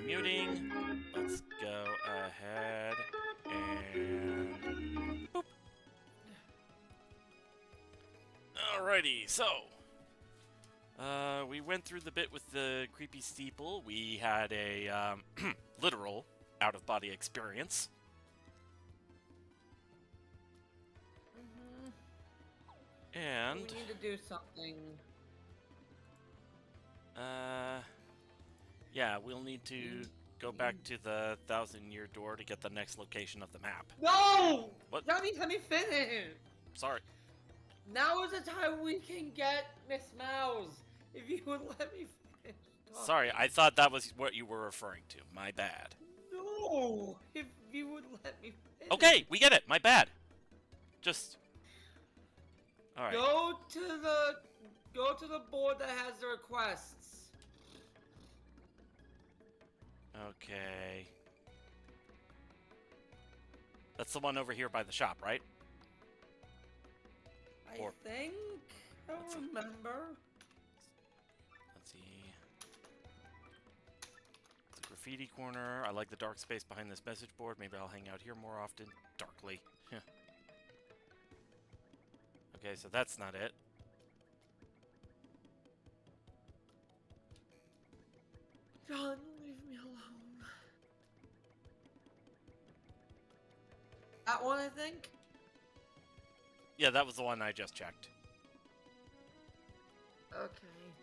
muting. Let's go ahead and boop. Alrighty, so we went through the bit with the creepy steeple. We had a literal out-of-body experience. And we need to do something. Yeah, we'll need to go back to the 1,000-year door to get the next location of the map. No! What? Johnny, let me finish! Sorry. Now is the time we can get Miss Mouse. If you would let me finish talking. Sorry, I thought that was what you were referring to. My bad. No! If you would let me finish. Okay, we get it. My bad. Just... Alright. Go to the board that has the requests. Okay. That's the one over here by the shop, right? I think. I don't remember. Let's see. It's a graffiti corner. I like the dark space behind this message board. Maybe I'll hang out here more often. Darkly. Okay, so that's not it. John, leave me alone. That one, I think? Yeah, that was the one I just checked. Okay.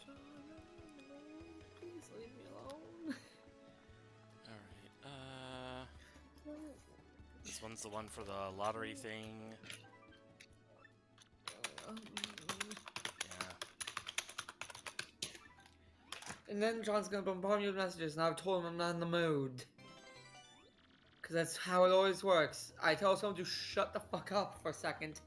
John, please leave me alone. Alright, this one's the one for the lottery thing. Yeah. And then John's gonna bombard me with messages, and I've told him I'm not in the mood. Because that's how it always works. I tell someone to shut the fuck up for a second.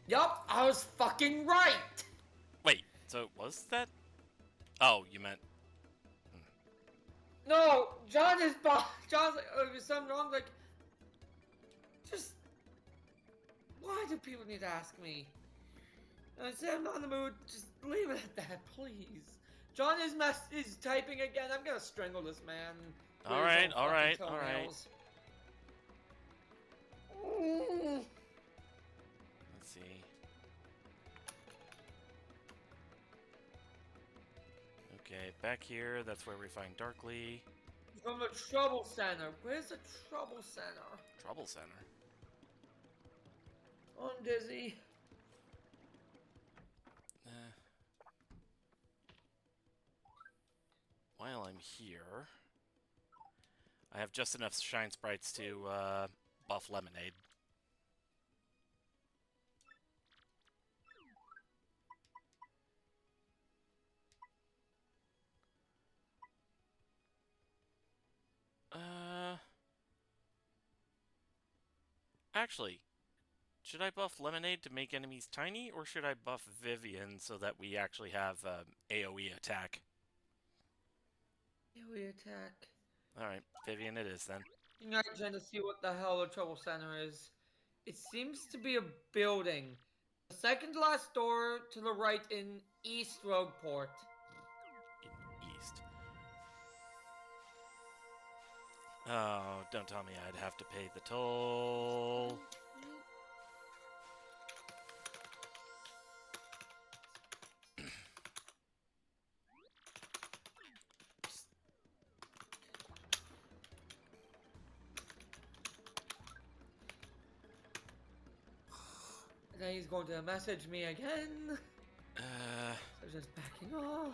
Yup, I was fucking right! Wait, so was that? Oh, you meant... No, John is John's like, there's something wrong, like... Just... Why do people need to ask me? I said I'm not in the mood, just leave it at that, please. John is typing again, I'm gonna strangle this man. Alright. Let's see. Okay, back here, that's where we find Darkly. From the Trouble Center. Where's the Trouble Center? Trouble Center? Oh, I'm dizzy. While I'm here, I have just enough shine sprites to buff Lemonade. Actually, should I buff Lemonade to make enemies tiny, or should I buff Vivian so that we actually have AoE attack? AoE attack. Alright, Vivian it is then. Alright, Jen, to see what the hell the Trouble Center is. It seems to be a building. The second to last door to the right in East Rogueport. In East. Oh, don't tell me I'd have to pay the toll. And then he's going to message me again. So just backing off.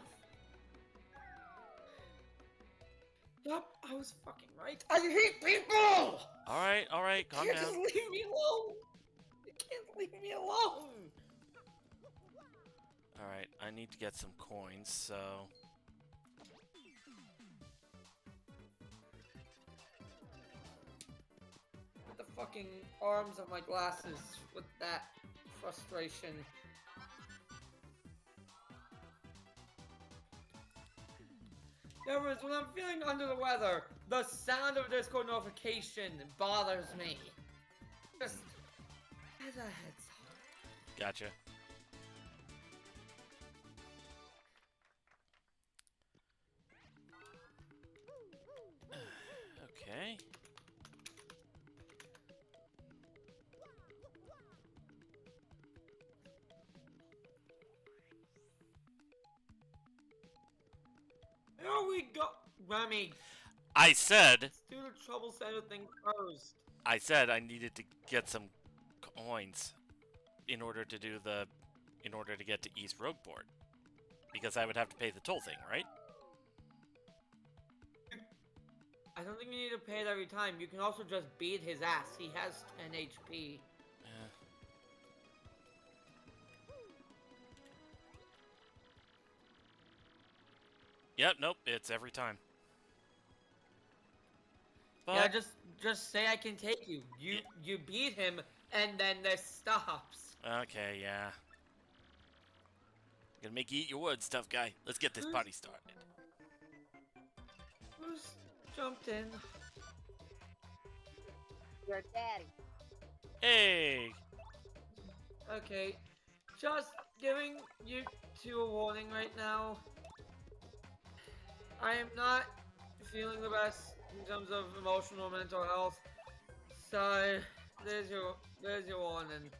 Yup, I was fucking right. I hate people! Alright, calm down. Just leave me alone! You can't leave me alone! Alright, I need to get some coins, so... With the fucking arms of my glasses with that frustration. There is when I'm feeling under the weather, the sound of a Discord notification bothers me. Just as a heads up. Gotcha. Okay. There we go, Remy. I said Let's do the trouble side of things first. I needed to get some coins in order to do the in order to get to East Rogueport. Because I would have to pay the toll thing, right? I don't think you need to pay it every time. You can also just beat his ass. He has 10 HP. Yeah. Yep, nope, it's every time. But Yeah, just say I can take you. You beat him, and then this stops. okay, yeah. Gonna make you eat your words, tough guy. Let's get this party started. Who's jumped in? Your daddy. Hey! Okay, just giving you two a warning right now. I am not feeling the best in terms of emotional mental health. So there's your warning.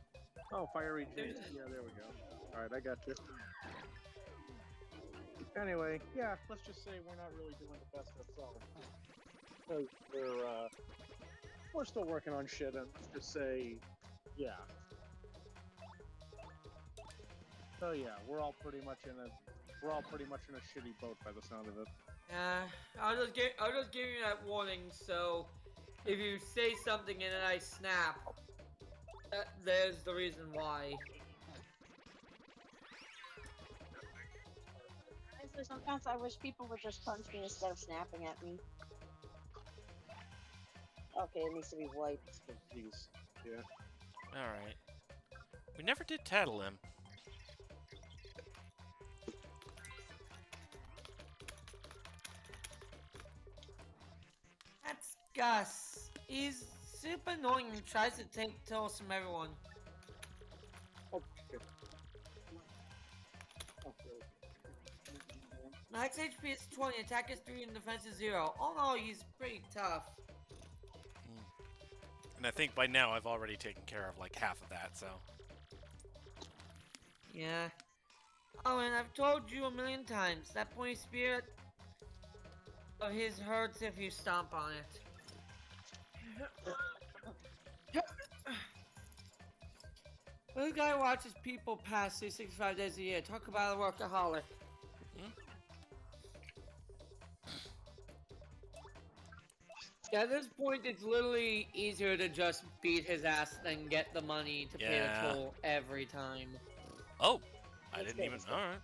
Oh, fiery Jason. Yeah, there we go. Alright, I got you. Anyway, yeah, let's just say we're not really doing the best that's all. Because we're still working on shit, and let's just say, yeah. So yeah, we're all pretty much in a shitty boat by the sound of it. Yeah, I'll just give you that warning. So if you say something and then I snap, there's the reason why. Honestly, sometimes I wish people would just punch me instead of snapping at me. Okay, it needs to be wiped. Oh, jeez. Yeah. Alright. We never did tattle him. That's Gus. He's super annoying and tries to take kills from everyone. Oh, shit. Oh, Max HP is 20, attack is 3, and defense is 0. All in all, he's pretty tough. And I think by now I've already taken care of like half of that, so. Yeah. Oh, and I've told you a million times, that pointy spirit of his hurts if you stomp on it. This guy watches people pass 365 days a year. Talk about a workaholic. At this point, it's literally easier to just beat his ass than get the money to pay Yeah. the toll every time. Oh! I Let's didn't go, even. let's go. Alright.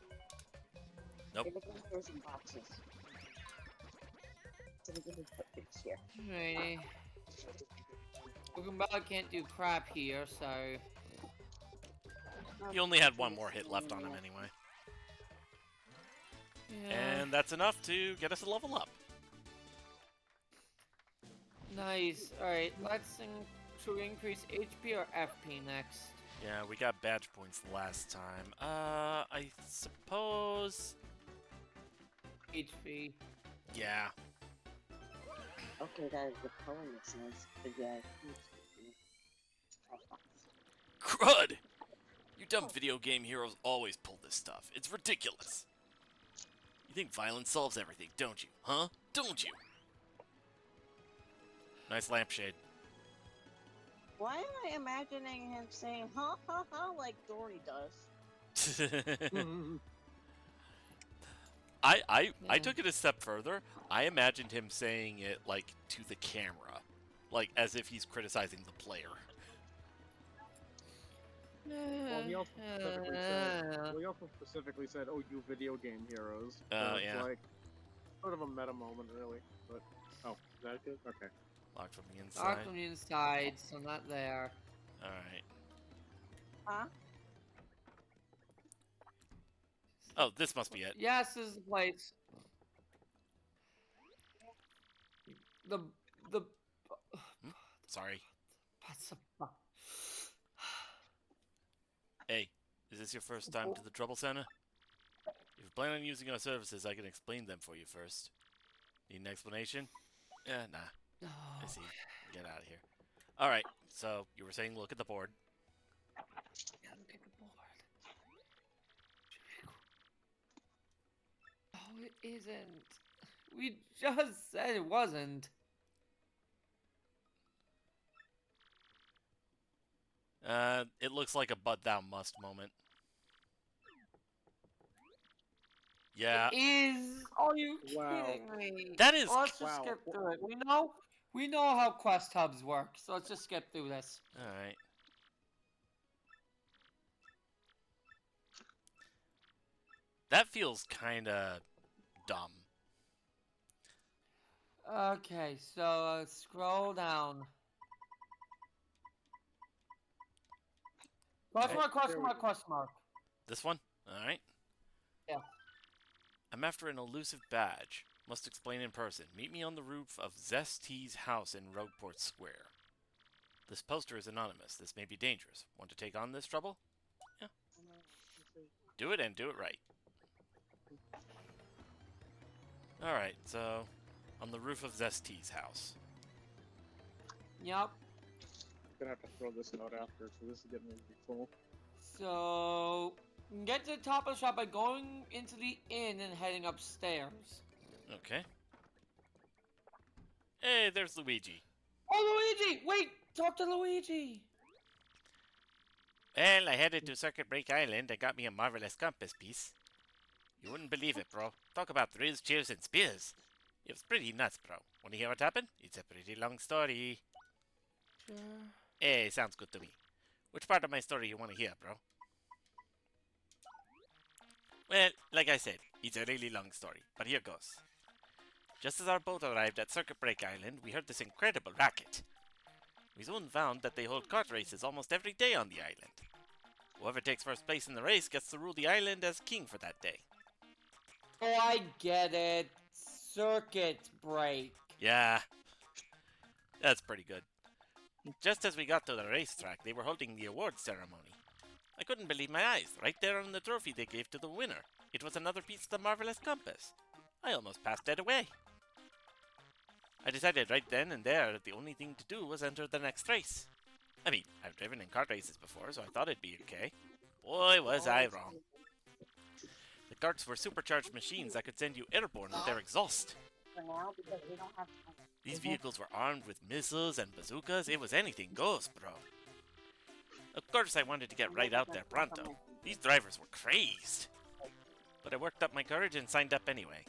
Nope. There's some boxes. So we can put this here. Alrighty. Pokemon can't do crap here, so... He only had one more hit left on him anyway. Yeah. And that's enough to get us a level up. Nice. Alright, should we increase HP or FP next? Yeah, we got badge points last time. I suppose... HP. Yeah. Okay, guys, the poem says, but yeah. Crud! You dumb video game heroes always pull this stuff. It's ridiculous. You think violence solves everything, don't you? Huh? Don't you? Nice lampshade. Why am I imagining him saying ha ha ha like Dory does? I took it a step further. I imagined him saying it like to the camera, like as if he's criticizing the player. Well, he also specifically said, "Oh, you video game heroes." So it's Yeah. like sort of a meta moment, really. But oh, is that good? Okay. Locked from the inside. Locked from the inside, so not there. Alright. Huh? Oh, this must be it. Yes, this is the place. the the Sorry. that's a Hey, is this your first time to the Trouble Center? If you plan on using our services, I can explain them for you first. Need an explanation? Nah. no. I see. Get out of here. Alright, so you were saying look at the board. Yeah, look at the board. No, it isn't. We just said it wasn't. It looks like a but thou must moment. Yeah, It is. Are you Wow. kidding me? that is. Well, let's just Wow. skip through it. We know how quest hubs work, so let's just skip through this. Alright. That feels kinda dumb. Okay, so scroll down. Question mark, question There we mark, go. question mark. This one? Alright. Yeah. I'm after an elusive badge. Must explain in person. Meet me on the roof of Zest's house in Rogueport Square. This poster is anonymous. This may be dangerous. Want to take on this trouble? Yeah. Do it and do it right. Alright, so on the roof of Zest's house. Yep. Gonna have to throw this note after, so this is getting really full. So you can get to the top of the shop by going into the inn and heading upstairs. Okay. Hey, there's Luigi. Oh, Luigi! Wait, talk to Luigi. Well, I headed to Circuit Break Island and got me a marvelous compass piece. You wouldn't believe it, bro. Talk about thrills, cheers, and spears. It was pretty nuts, bro. Want to hear what happened? It's a pretty long story. Sure. Hey, sounds good to me. Which part of my story you want to hear, bro? Well, like I said, it's a really long story, but here goes. Just as our boat arrived at Circuit Break Island, we heard this incredible racket. We soon found that they hold kart races almost every day on the island. Whoever takes first place in the race gets to rule the island as king for that day. Oh, I get it. Circuit break. Yeah, that's pretty good. Just as we got to the racetrack, they were holding the awards ceremony. I couldn't believe my eyes. Right there on the trophy they gave to the winner. It was another piece of the marvelous compass. I almost passed it away. I decided right then and there that the only thing to do was enter the next race. I mean, I've driven in kart races before, so I thought it'd be okay. Boy, was I wrong. The karts were supercharged machines that could send you airborne with their exhaust. For now, because we don't have. These vehicles were armed with missiles and bazookas. It was anything goes, bro. Of course, I wanted to get right out there pronto. These drivers were crazed. But I worked up my courage and signed up anyway.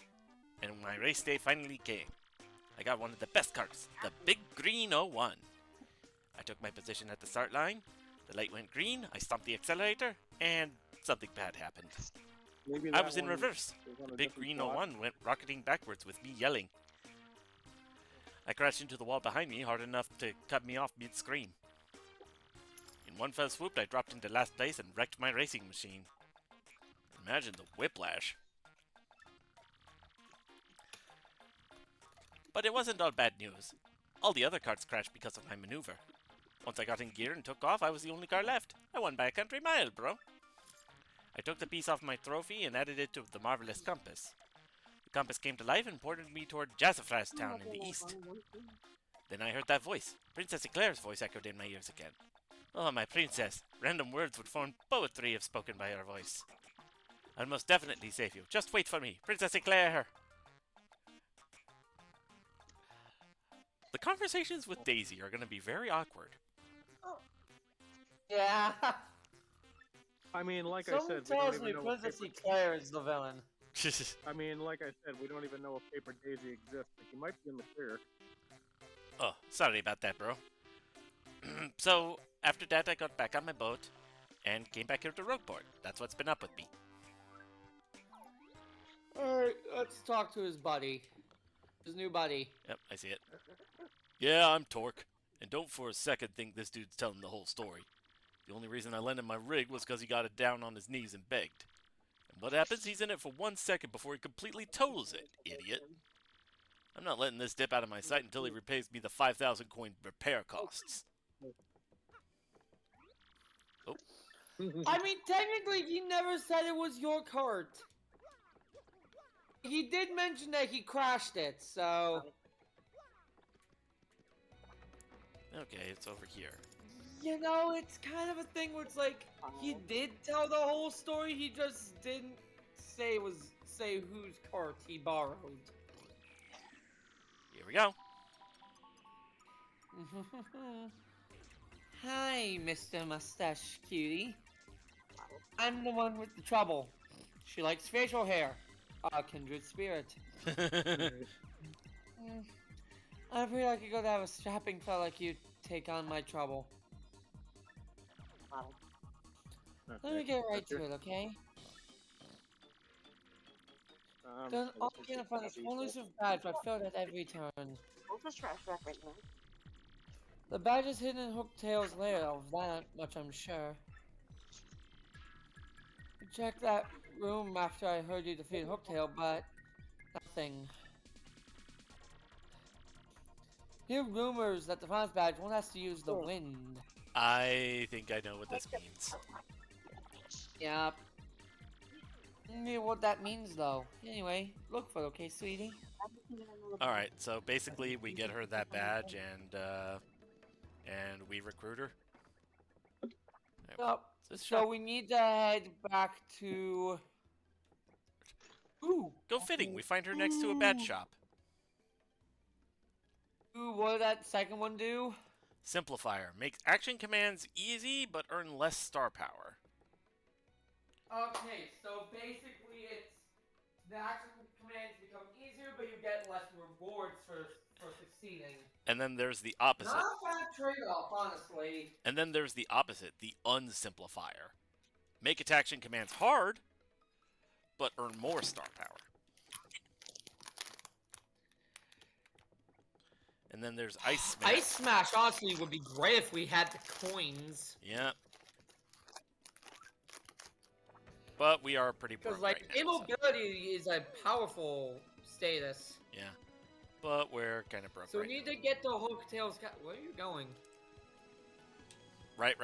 And when my race day finally came, I got one of the best karts, the Big Green 01. I took my position at the start line. The light went green. I stomped the accelerator, and something bad happened. Maybe I that was in one reverse. is on The a Big different Green plot. 01 went rocketing backwards with me yelling. I crashed into the wall behind me hard enough to cut me off mid-scream. In one fell swoop, I dropped into last place and wrecked my racing machine. Imagine the whiplash. But it wasn't all bad news. All the other carts crashed because of my maneuver. Once I got in gear and took off, I was the only car left. I won by a country mile, bro. I took the piece off my trophy and added it to the marvelous compass. The compass came to life and pointed me toward Jazzafras Town in the east. Then I heard that voice. Princess Eclair's voice echoed in my ears again. Oh, my princess. Random words would form poetry if spoken by her voice. I'll most definitely save you. Just wait for me. Princess Eclair! The conversations with Daisy are going to be very awkward. Yeah. I mean, like I Someone said, we don't tells even me know if Princess Paper... Eclair is the villain. I mean, like I said, we don't even know if Paper Daisy exists. But he might be in the clear. Oh, sorry about that, bro. So, after that, I got back on my boat and came back here to Rogueport. That's what's been up with me. Alright, let's talk to his buddy. His new buddy. Yep, I see it. Yeah, I'm Torque. And don't for a second think this dude's telling the whole story. The only reason I lent him my rig was because he got it down on his knees and begged. And what happens? He's in it for 1 second before he completely totals it, idiot. I'm not letting this dip out of my sight until he repays me the 5,000 coin repair costs. Oh, I mean, technically, he never said it was your cart. He did mention that he crashed it, so... okay, it's over here. You know, it's kind of a thing where it's like, he did tell the whole story, he just didn't say whose cart he borrowed. Here we go. Hi, Mr. Mustache Cutie. I'm the one with the trouble. She likes facial hair. A kindred spirit. I'm afraid I could go to have a strapping fella like you take on my trouble. Let me get right to it, okay? Done all I can find this one elusive badge, but failed at every turn. What's this trash rack right now? The badge is hidden in Hooktail's lair, of that much I'm sure. I checked that room after I heard you defeat Hooktail, but nothing. Hear rumors that the Defiance badge won't have to use the wind. I think I know what this means. Yep. What that means though. Anyway, look for it, okay, sweetie? Alright, so basically we get her that badge and we recruit her. So, This so shop. we need to head back to... Ooh! Go fitting, we find her next to a badge shop. Ooh, what did that second one do? Simplifier. Makes action commands easy, but earn less star power. Okay, so basically it's... The action commands become easier, but you get less rewards for succeeding. And then there's the opposite. Not a bad trade-off, honestly. And then there's the opposite, the unsimplifier. Make action commands hard, but earn more star power. And then there's Ice Smash. Ice Smash, honestly, would be great if we had the coins. Yeah. But we are pretty broke Because, like, right now, immobility is a powerful status. Yeah. But we're kind of broke So right we need to get the Hooktail's... Where are you going? Right.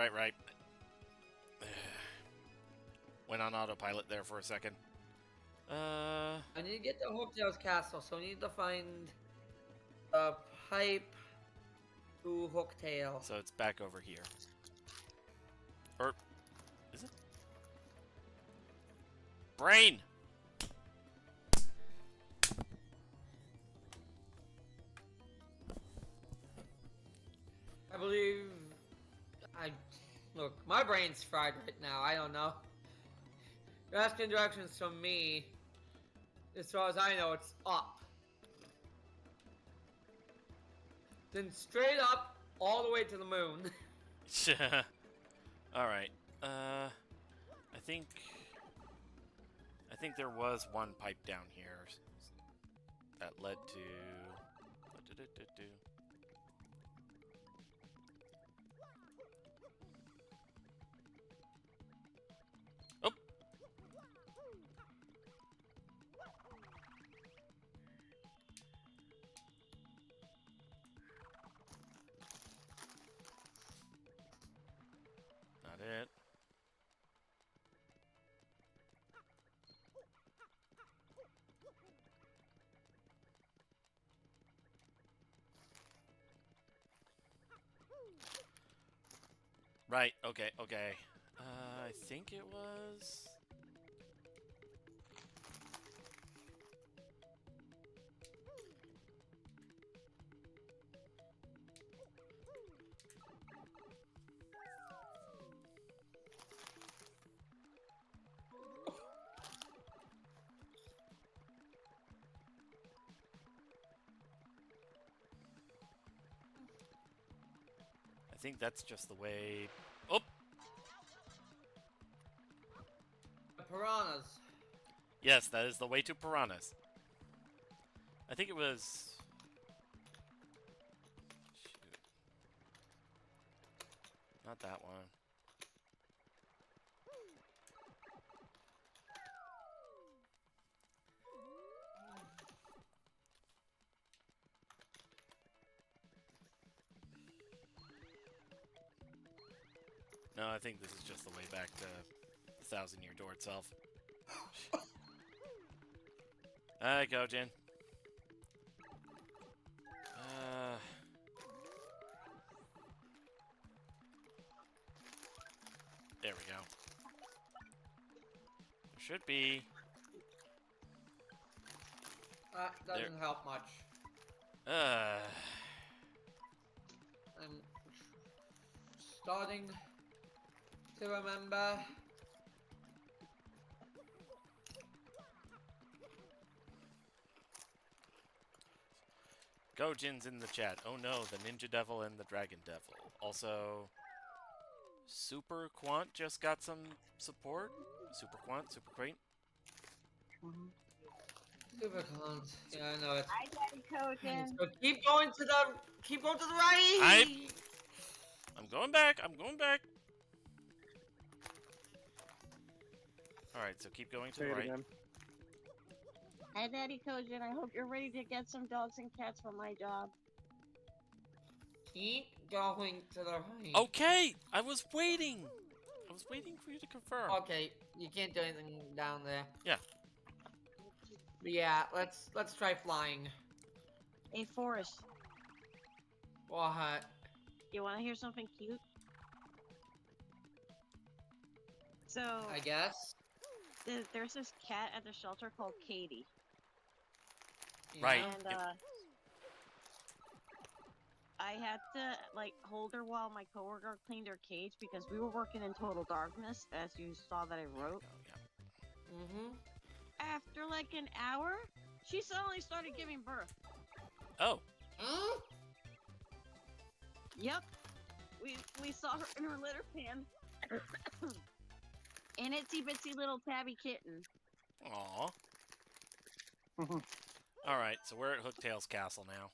Went on autopilot there for a second. I need to get the Hooktail's castle, so I need to find a pipe to Hooktail. So it's back over here. Or is it? Brain! I believe... Look, my brain's fried right now, I don't know. You're asking directions from me. As far as I know, it's up. Then straight up, all the way to the moon. Alright. I think there was one pipe down here that led to... What did it do? Oh! Not it. Right, okay. I think it was... I think that's just the way... Oh! The piranhas. Yes, that is the way to Piranhas. I think it was... Shoot. Not that one. No, I think this is just the way back to the Thousand-Year Door itself. Alright, go, Jin. There we go. There should be. That doesn't help much. Uh, I'm starting to remember. Gojin's in the chat. Oh no, the Ninja Devil and the Dragon Devil. Also, Super Quant just got some support. Super Quant, Super Quaint. Super cons. Yeah, I know it. Hi, Daddy Kojin. So keep going to the right. I'm going back. I'm going back. All right, so keep going to Say the it right. again. Hi, Daddy Kojin. I hope you're ready to get some dogs and cats for my job. Keep going to the right. Okay, I was waiting. I was waiting for you to confirm. Okay, you can't do anything down there. Yeah. But yeah, let's try flying. Hey, Forrest, What? you want to hear something cute? So, I guess. there's this cat at the shelter called Katie. Right. Yeah. And, Yep. I had to, like, hold her while my coworker cleaned her cage because we were working in total darkness, as you saw that I wrote. Oh, yeah. Mm-hmm. After, like, an hour, she suddenly started giving birth. Oh. Huh? Yep. We saw her in her litter pan. An itsy bitsy little tabby kitten. Aw. All right, so we're at Hooktail's castle now.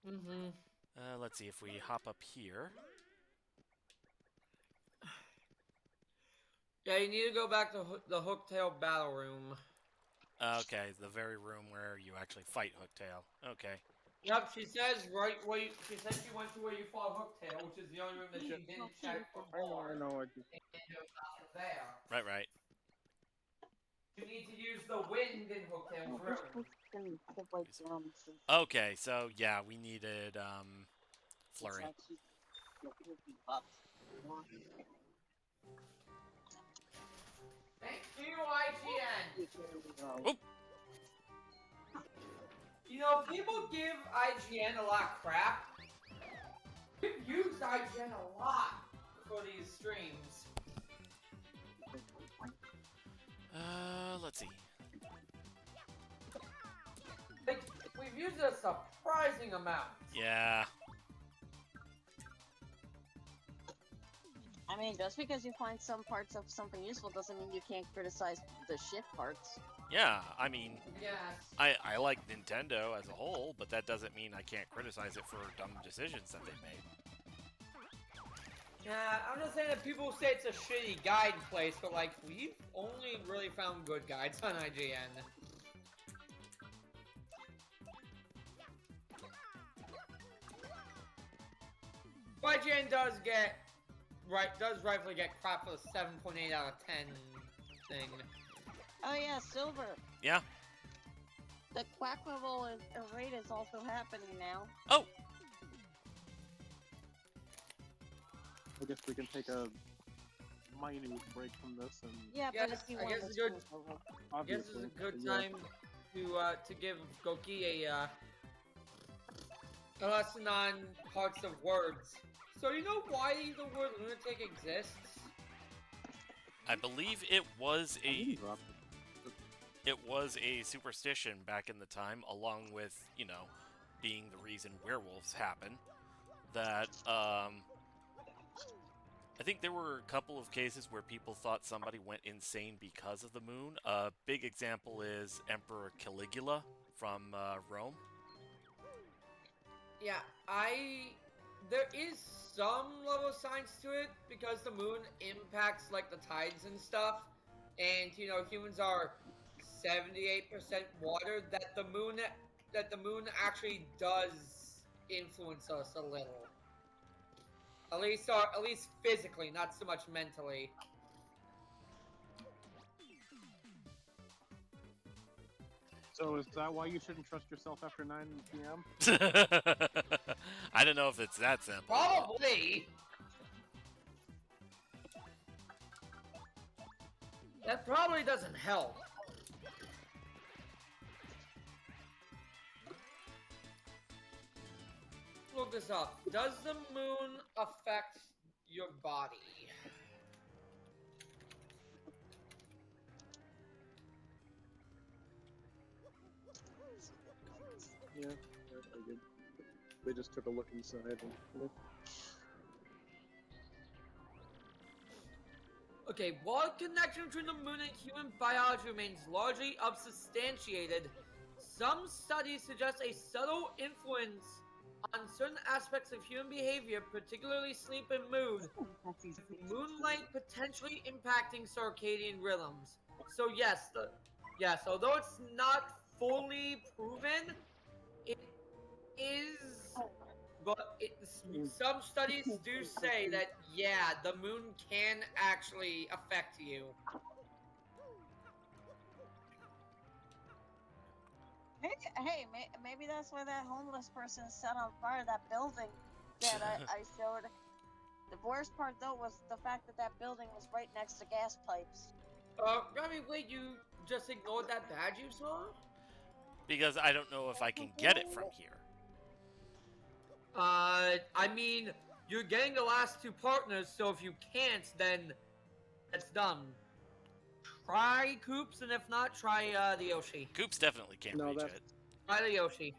Mm-hmm. Let's see if we hop up here. Yeah, you need to go back to the Hooktail battle room. Okay, the very room where you actually fight Hooktail. Okay. Yep, she says right where she said she went to where you fought Hooktail, which is the only room that she didn't check before. I know. I just... And it was not there. Right, right. You need to use the wind in Hooktail's room. Okay, so yeah, we needed Flurry. Thank you, IGN. Oop. You know, people give IGN a lot of crap. We've used IGN a lot for these streams. Let's see. Like, we've used a surprising amount. Yeah. I mean, just because you find some parts of something useful doesn't mean you can't criticize the shit parts. Yeah, I mean, Yes. I like Nintendo as a whole, but that doesn't mean I can't criticize it for dumb decisions that they've made. Yeah, I'm not saying that people say it's a shitty guide place, but like, we've only really found good guides on IGN. IGN does rightfully get crap for the 7.8 out of 10 thing. Oh yeah, Silver. Yeah. The quack level rate is also happening now. Oh. I guess we can take a minute break from this and Yeah, Yes, but if you I want guess to it's good. swing over. I guess this is obviously. a good Yeah. time to give Goki a lesson on parts of words. So you know why the word lunatic exists? I believe it was I didn't a drop superstition back in the time, along with, you know, being the reason werewolves happen. That I think there were a couple of cases where people thought somebody went insane because of the moon. A big example is Emperor Caligula from Rome. Yeah, there is some level of science to it because the moon impacts like the tides and stuff, and you know humans are 78% water. That the moon actually does influence us a little. At least physically, not so much mentally. So is that why you shouldn't trust yourself after 9 p.m.? I don't know if it's that simple. Probably. That probably doesn't help. Look this up. Does the moon affect your body? Yeah, I figured. They just took a look inside. And, Okay, while connection between the moon and human biology remains largely unsubstantiated, some studies suggest a subtle influence on certain aspects of human behavior, particularly sleep and mood, That's easy. moonlight potentially impacting circadian rhythms. So yes, although it's not fully proven, it is. But some studies do say that yeah, the moon can actually affect you. Maybe that's why that homeless person set on fire that building that I showed. The worst part, though, was the fact that that building was right next to gas pipes. Remy, wait, you just ignored that badge you saw? Because I don't know if I can get it from here. I mean, you're getting the last two partners, so if you can't, then that's done. Try Coops, and if not, try the Yoshi. Coops definitely can't No, reach that's- it. Try the Yoshi.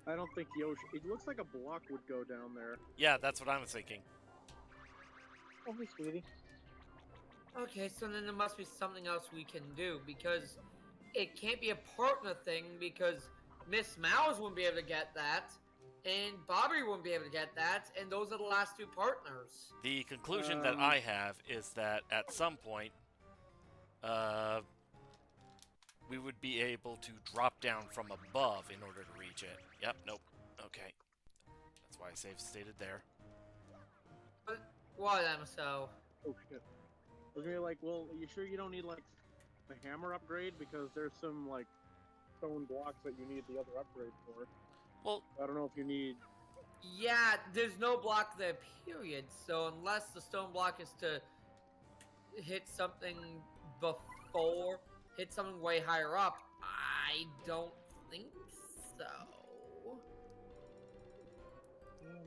I don't think Yoshi. It looks like a block would go down there. Yeah, that's what I was thinking. Oh, hey, sweetie. Okay, so then there must be something else we can do, because it can't be a partner thing, because Miss Mouse wouldn't be able to get that, and Bobby wouldn't be able to get that, and those are the last two partners. The conclusion that I have is that at some point, we would be able to drop down from above in order to reach it. Yep, nope. Okay. That's why I save stated there. What, so? Oh shit. I was gonna be like, well, are you sure you don't need like the hammer upgrade? Because there's some like stone blocks that you need the other upgrade for. Well, I don't know if you need. Yeah, there's no block there, period. So unless the stone block is to hit something hit something way higher up, I don't think so.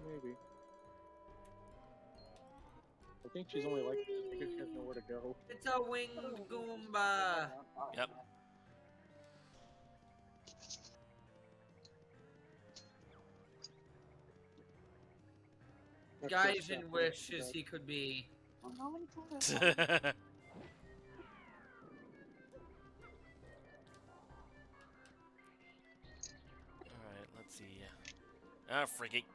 Maybe. I think she's only like this because she has nowhere to go. It's a wing Goomba. yep. Gaijin wishes he could be. Well, nobody told us. Alright, let's see. Ah, freaky.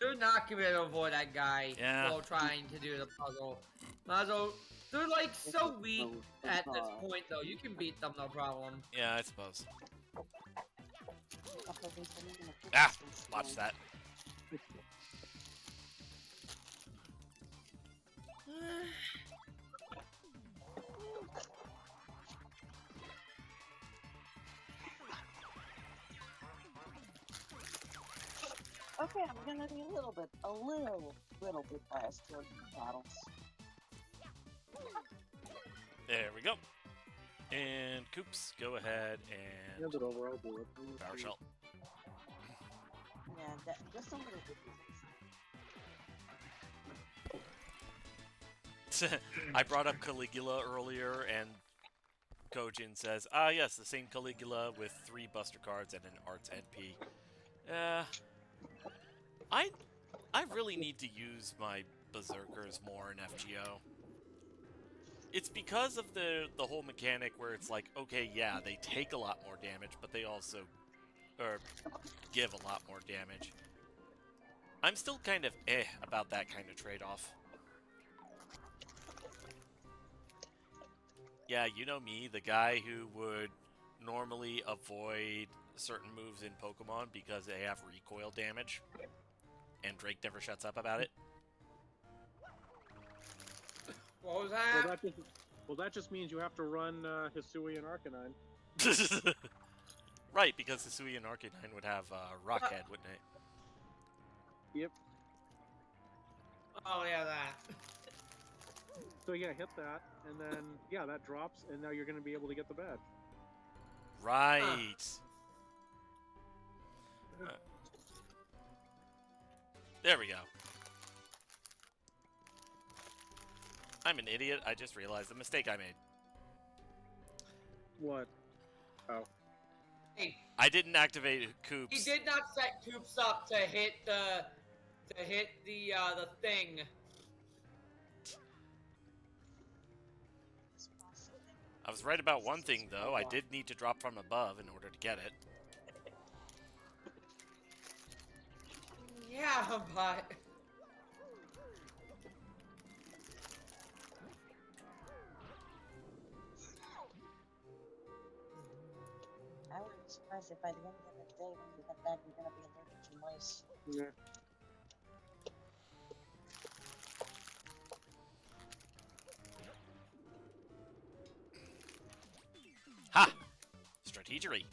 They're not gonna be able to avoid that guy Yeah. while trying to do the puzzle. Muzzle, they're like so weak at this point though. You can beat them, no problem. Yeah, I suppose. Ah, watch that. Okay, I'm gonna be a little bit biased toward the battles. There we go. And Coops, go ahead and Hand it over, I'll do it. Power Shell. Yeah, just a little bit. I brought up Caligula earlier, and Kojin says, ah, yes, the same Caligula with 3 Buster cards and an Arts NP. I really need to use my Berserkers more in FGO. It's because of the whole mechanic where it's like, okay, yeah, they take a lot more damage, but they also give a lot more damage. I'm still kind of about that kind of trade-off. Yeah, you know me, the guy who would normally avoid certain moves in Pokemon because they have recoil damage. and Drake never shuts up about it. What was Well, that? that just means you have to run Hisui and Arcanine. Right, because Hisui and Arcanine would have Rockhead, wouldn't it? Yep. Oh yeah, that. So yeah, hit that, and then yeah, that drops, and now you're going to be able to get the badge. Right. There we go. I'm an idiot. I just realized the mistake I made. What? Oh. Hey, I didn't activate he Coops. did not set Coops up to hit the thing. I was right about one thing, though. I did need to drop from above in order to get it. Yeah, but I wouldn't be surprised if by the end of the day when you get back, you're gonna be allergic to mice. Yeah. Ha! Strategery.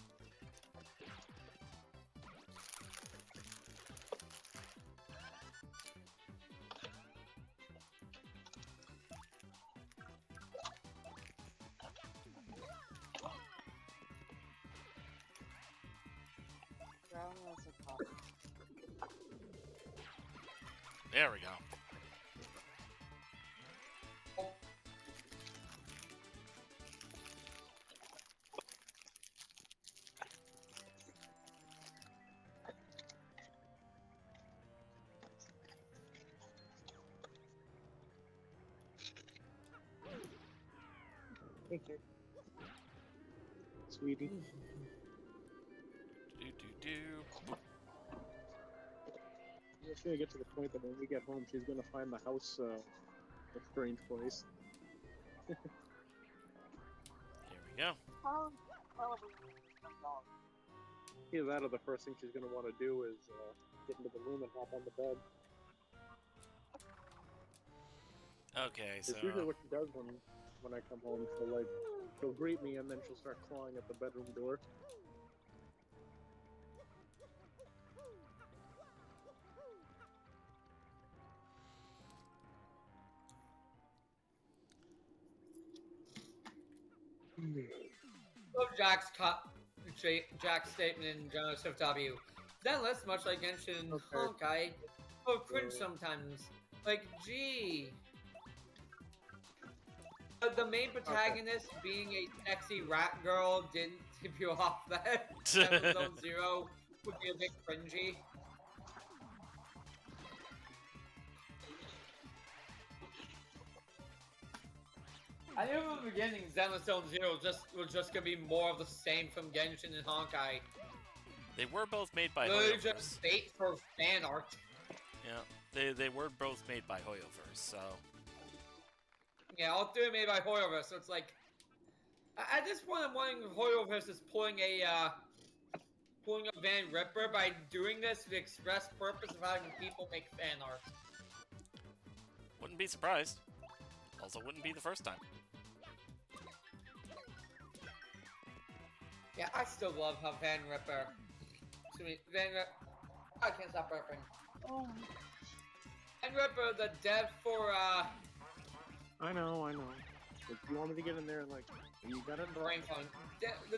Brown was a coffee. There we go. Thank you. Sweetie. Do. It's gonna get to the point that when we get home, she's gonna find the house a strange place. Here we go. Probably a dog. Either that or the first thing she's gonna want to do is get into the room and hop on the bed. Okay, so It's usually what she does when I come home. She'll greet me and then she'll start clawing at the bedroom door. love Jack's statement in Joseph W. That list, much like Genshin Okay. Honkai, oh cringe sometimes. Like, gee. The main protagonist being a sexy rat girl didn't tip you off that 7 Zero would be a bit cringy. I knew from the beginning Zenless Zero was just gonna be more of the same from Genshin and Honkai. they were both made by Literally Hoyoverse. just bait for fan art. Yeah, they were both made by Hoyoverse, so... Yeah, all three are made by Hoyoverse, so it's like... At this point, I'm wondering if Hoyoverse is pulling a Van Ripper by doing this for the express purpose of having people make fan art. Wouldn't be surprised. Also wouldn't be the first time. Yeah, I still love how Van Ripper... Excuse me, Van Ripper... I can't stop burping. Oh, Van Ripper, the dev for, I know. If you want me to get in there and like, you got it. brain fun. The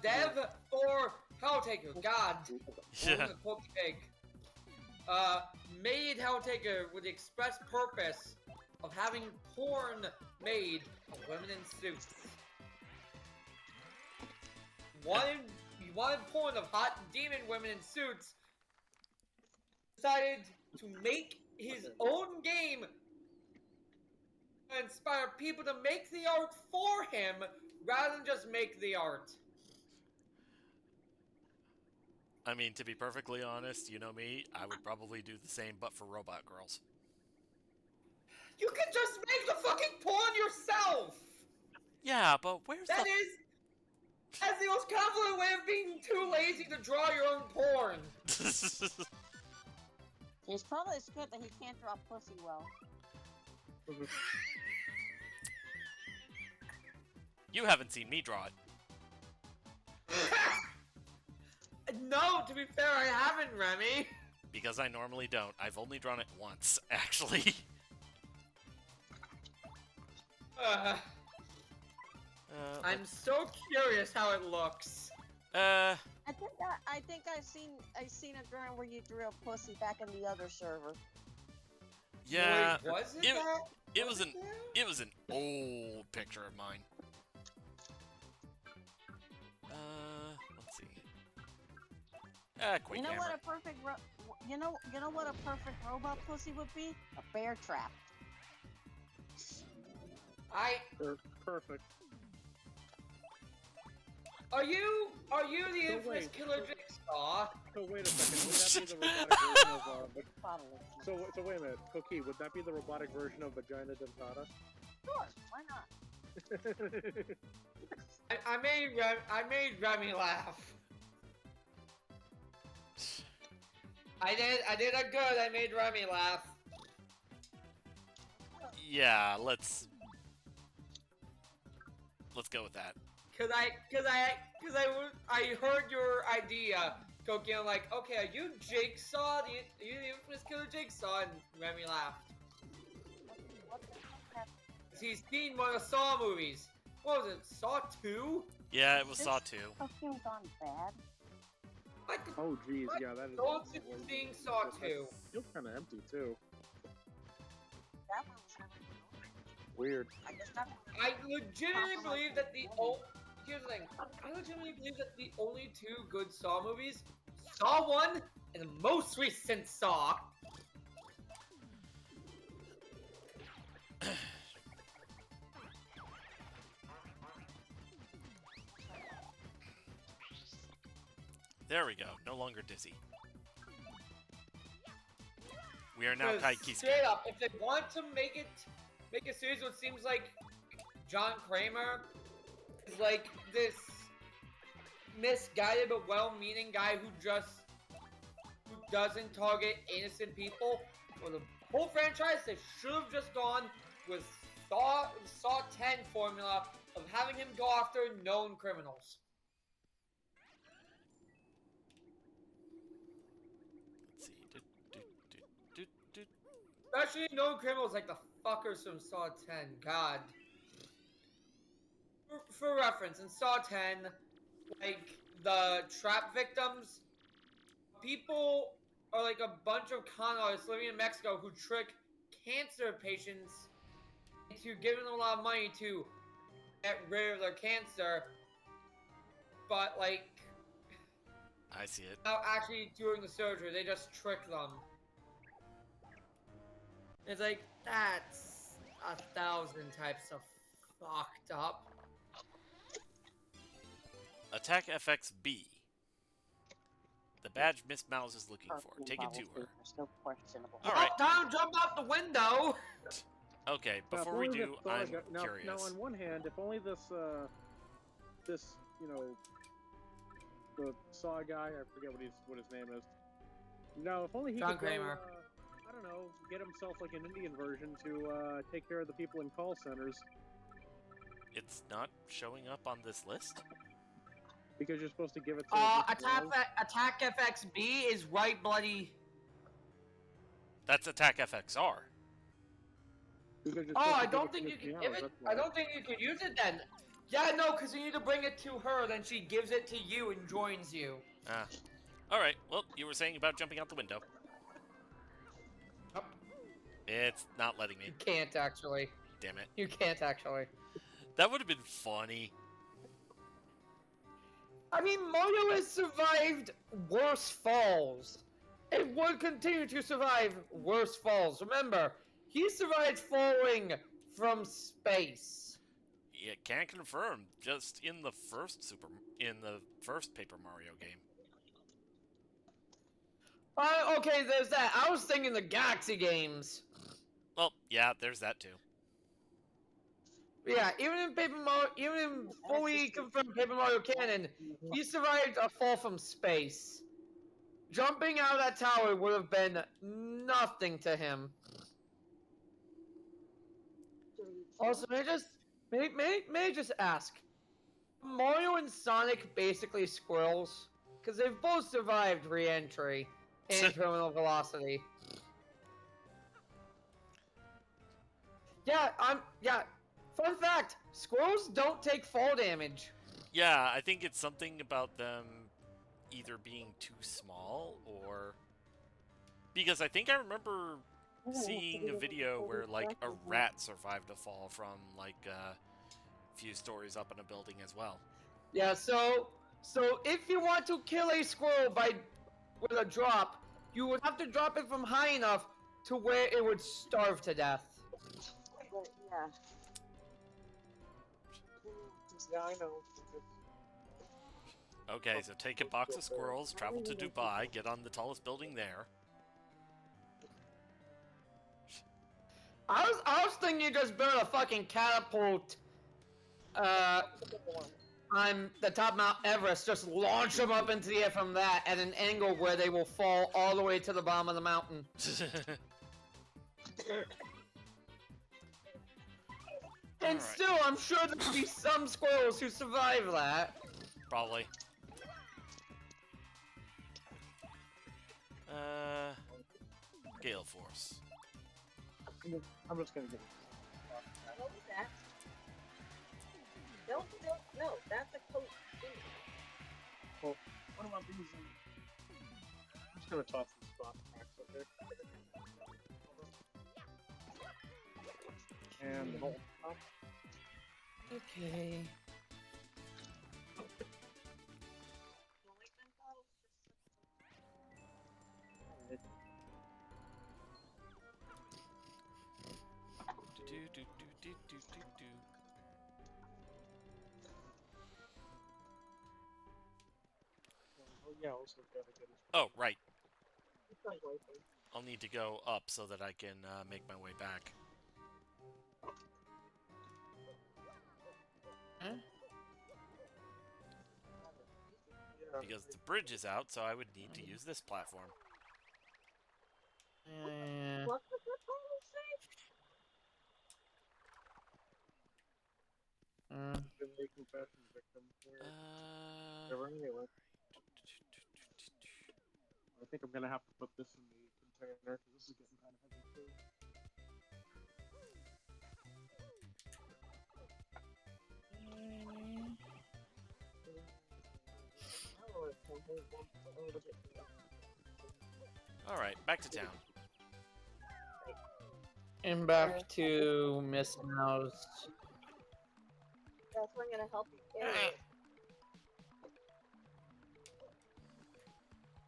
dev for Helltaker, God. Yeah. Pig. Made Helltaker with the express purpose of having porn made of women in suits. He wanted porn of hot demon women in suits. Decided to make his own game and inspire people to make the art for him rather than just make the art. I mean, to be perfectly honest, you know me, I would probably do the same, but for robot girls. You can just make the fucking porn yourself! Yeah, but where's That's the most confident way of being too lazy to draw your own porn. the... He's probably good that he can't drop pussy well. You haven't seen me draw it. No, to be fair, I haven't, Remy. Because I normally don't. I've only drawn it once, actually. I'm so curious how it looks. I think I've seen a drawing where you drew a pussy back in the other server. Yeah. Wait, was it that? It was an old picture of mine. Let's see. Quick You know hammer. what a perfect you know what a perfect robot pussy would be? A bear trap. Perfect. Are you the So infamous wait, Killer Jigsaw? So wait a second. Would that be the robotic version of? Bottle So wait a minute, Cookie. Would that be the robotic version of Vagina Dentata? Sure, why not? I made Remy laugh. I did a good. I made Remy laugh. Yeah, let's go with that. Cause I heard your idea, Cookie. I'm like, okay, are you Jigsaw? Are you the infamous Killer Jigsaw? And Remy laughed. What the heck? He's seen one of the Saw movies. What was it? Saw 2? Yeah, it was Saw 2. Perfume gone bad. Oh geez, yeah, that is. Don't see seeing Saw 2. Feels kind of empty too. That one was Weird. I legitimately believe that here's the thing. I legitimately believe that the only two good Saw movies, Saw 1 and the most recent Saw. There we go. No longer dizzy. We are now Because Kaiki straight up, if they want to make a series what seems like John Kramer is like this misguided but well-meaning guy who doesn't target innocent people. For the whole franchise, they should have just gone with Saw 10 formula of having him go after known criminals. Let's see. Especially known criminals like the fuckers from Saw 10. God. For reference, in Saw 10, like, the trap victims, people are like a bunch of con artists living in Mexico who trick cancer patients into giving them a lot of money to get rid of their cancer, but, like, I see it. not actually doing the surgery, they just trick them. It's like, that's 1,000 types of fucked up. Attack FX B. The badge Miss Mouse is looking for. Take it to her. So questionable. All right. Time to jump out the window! Okay, Now, if before we only do, the I'm Saw curious. Now, on one hand, if only this the Saw guy, I forget what his name is. Now, if only he John could Kramer. go, I don't know, get himself like an Indian version to take care of the people in call centers. It's not showing up on this list? Because you're supposed to give it to Attack FXB is white bloody. That's Attack FXR. Oh, I don't think you can give it. I don't think you can use it then. Yeah, no, because you need to bring it to her, then she gives it to you and joins you. Ah. Alright, well, you were saying about jumping out the window. Oh. It's not letting me. You can't actually. Damn it. You can't actually. That would have been funny. I mean, Mario has survived worse falls. It would continue to survive worse falls. Remember, he survived falling from space. It can't confirm. Just in the first Paper Mario game. Okay, there's that. I was thinking the Galaxy games. Well, yeah, there's that too. Yeah, even in fully confirmed Paper Mario canon, he survived a fall from space. jumping out of that tower would have been nothing to him. Also, may I just ask, Mario and Sonic basically squirrels? Because they've both survived re-entry and terminal velocity. Yeah. Fun fact: squirrels don't take fall damage. Yeah, I think it's something about them either being too small or because I think I remember seeing a video where like a rat survived a fall from like a few stories up in a building as well. Yeah. So if you want to kill a squirrel with a drop, you would have to drop it from high enough to where it would starve to death. Yeah. Yeah, I know. Okay, so take a box of squirrels, travel to Dubai, get on the tallest building there. I was thinking you just build a fucking catapult on the top of Mount Everest, just launch them up into the air from that at an angle where they will fall all the way to the bottom of the mountain. And Alright. still, I'm sure there'll be some squirrels who survive that. Probably. Gale Force. I'm just gonna get it. What was that? No, that's a coat. Well, what about these? I'm just gonna toss these spot packs up there. And the whole top. Okay. Do. Oh yeah, also gotta get his. Oh, right. It's not working. I'll need to go up so that I can make my way back. Huh? Yeah. Because the bridge is out, so I would need to use this platform. Yeah. What did the title say? Been making fashion victims here. Never anyway. I think I'm gonna have to put this in the container because this is getting kind of heavy too. Alright, back to town. And back to Miss Mouse. That's where I'm gonna help you carry it.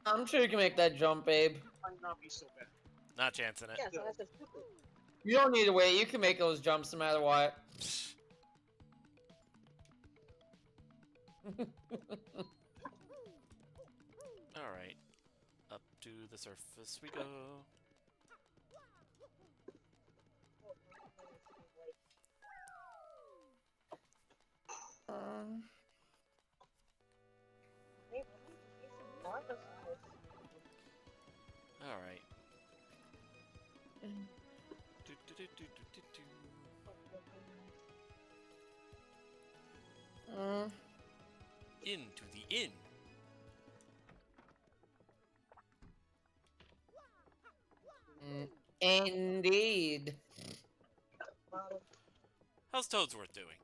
I'm sure you can make that jump, babe. Might not be so bad. Not chancing it. Yeah, so that's a stupid. You don't need to wait. You can make those jumps no matter what. Alright. Up to the surface we go. Alright. Into the inn. Indeed. How's Toadsworth doing?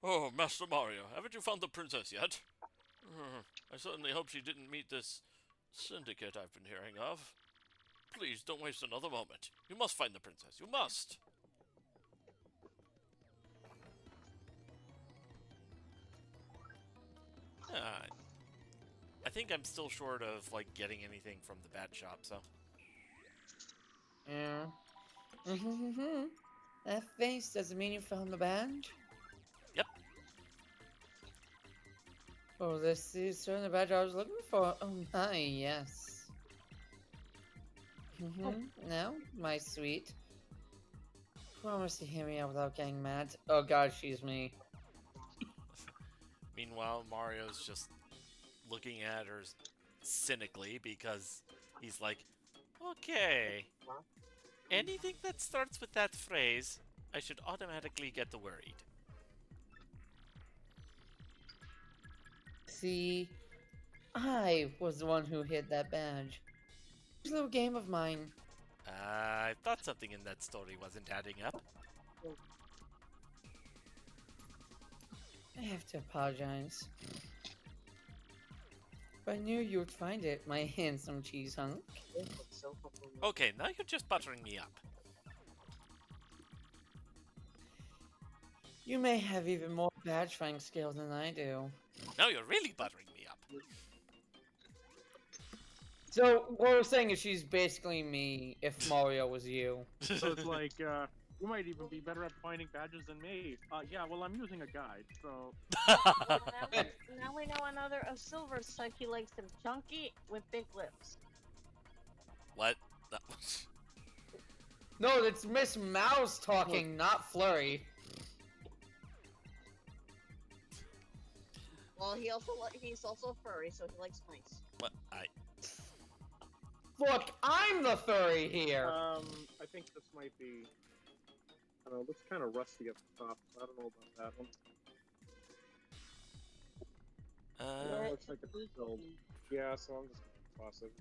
Oh, Master Mario, haven't you found the princess yet? I certainly hope she didn't meet this syndicate I've been hearing of. Please, don't waste another moment. You must find the princess. You must! I think I'm still short of, like, getting anything from the bat shop, so... Yeah. That face doesn't mean you found the badge? Yep. Oh, this is certainly the badge I was looking for. Oh my, yes. Now, my sweet. Promise to hear me out without getting mad. Oh god, she's me. Meanwhile, Mario's just looking at her cynically because he's like, okay, anything that starts with that phrase, I should automatically get worried. See, I was the one who hid that badge. It's a little game of mine. I thought something in that story wasn't adding up. I have to apologize. But I knew you would find it, my handsome cheese hunk. Okay, now you're just buttering me up. You may have even more badge finding skills than I do. Now you're really buttering me up. So, what we're saying is she's basically me if Mario was you. So it's like, you might even be better at finding badges than me. Yeah, well, I'm using a guide, so... Now we know another of Silver's type. He likes them chunky with big lips. What? No, it's Miss Mouse talking, not Flurry. Well, he's also furry, so he likes nice. What? Look, I'm the furry here. I think this might be... I don't know, it looks kind of rusty at the top, so I don't know about that one. Yeah, it looks like it's built. Yeah, so I'm just gonna toss it.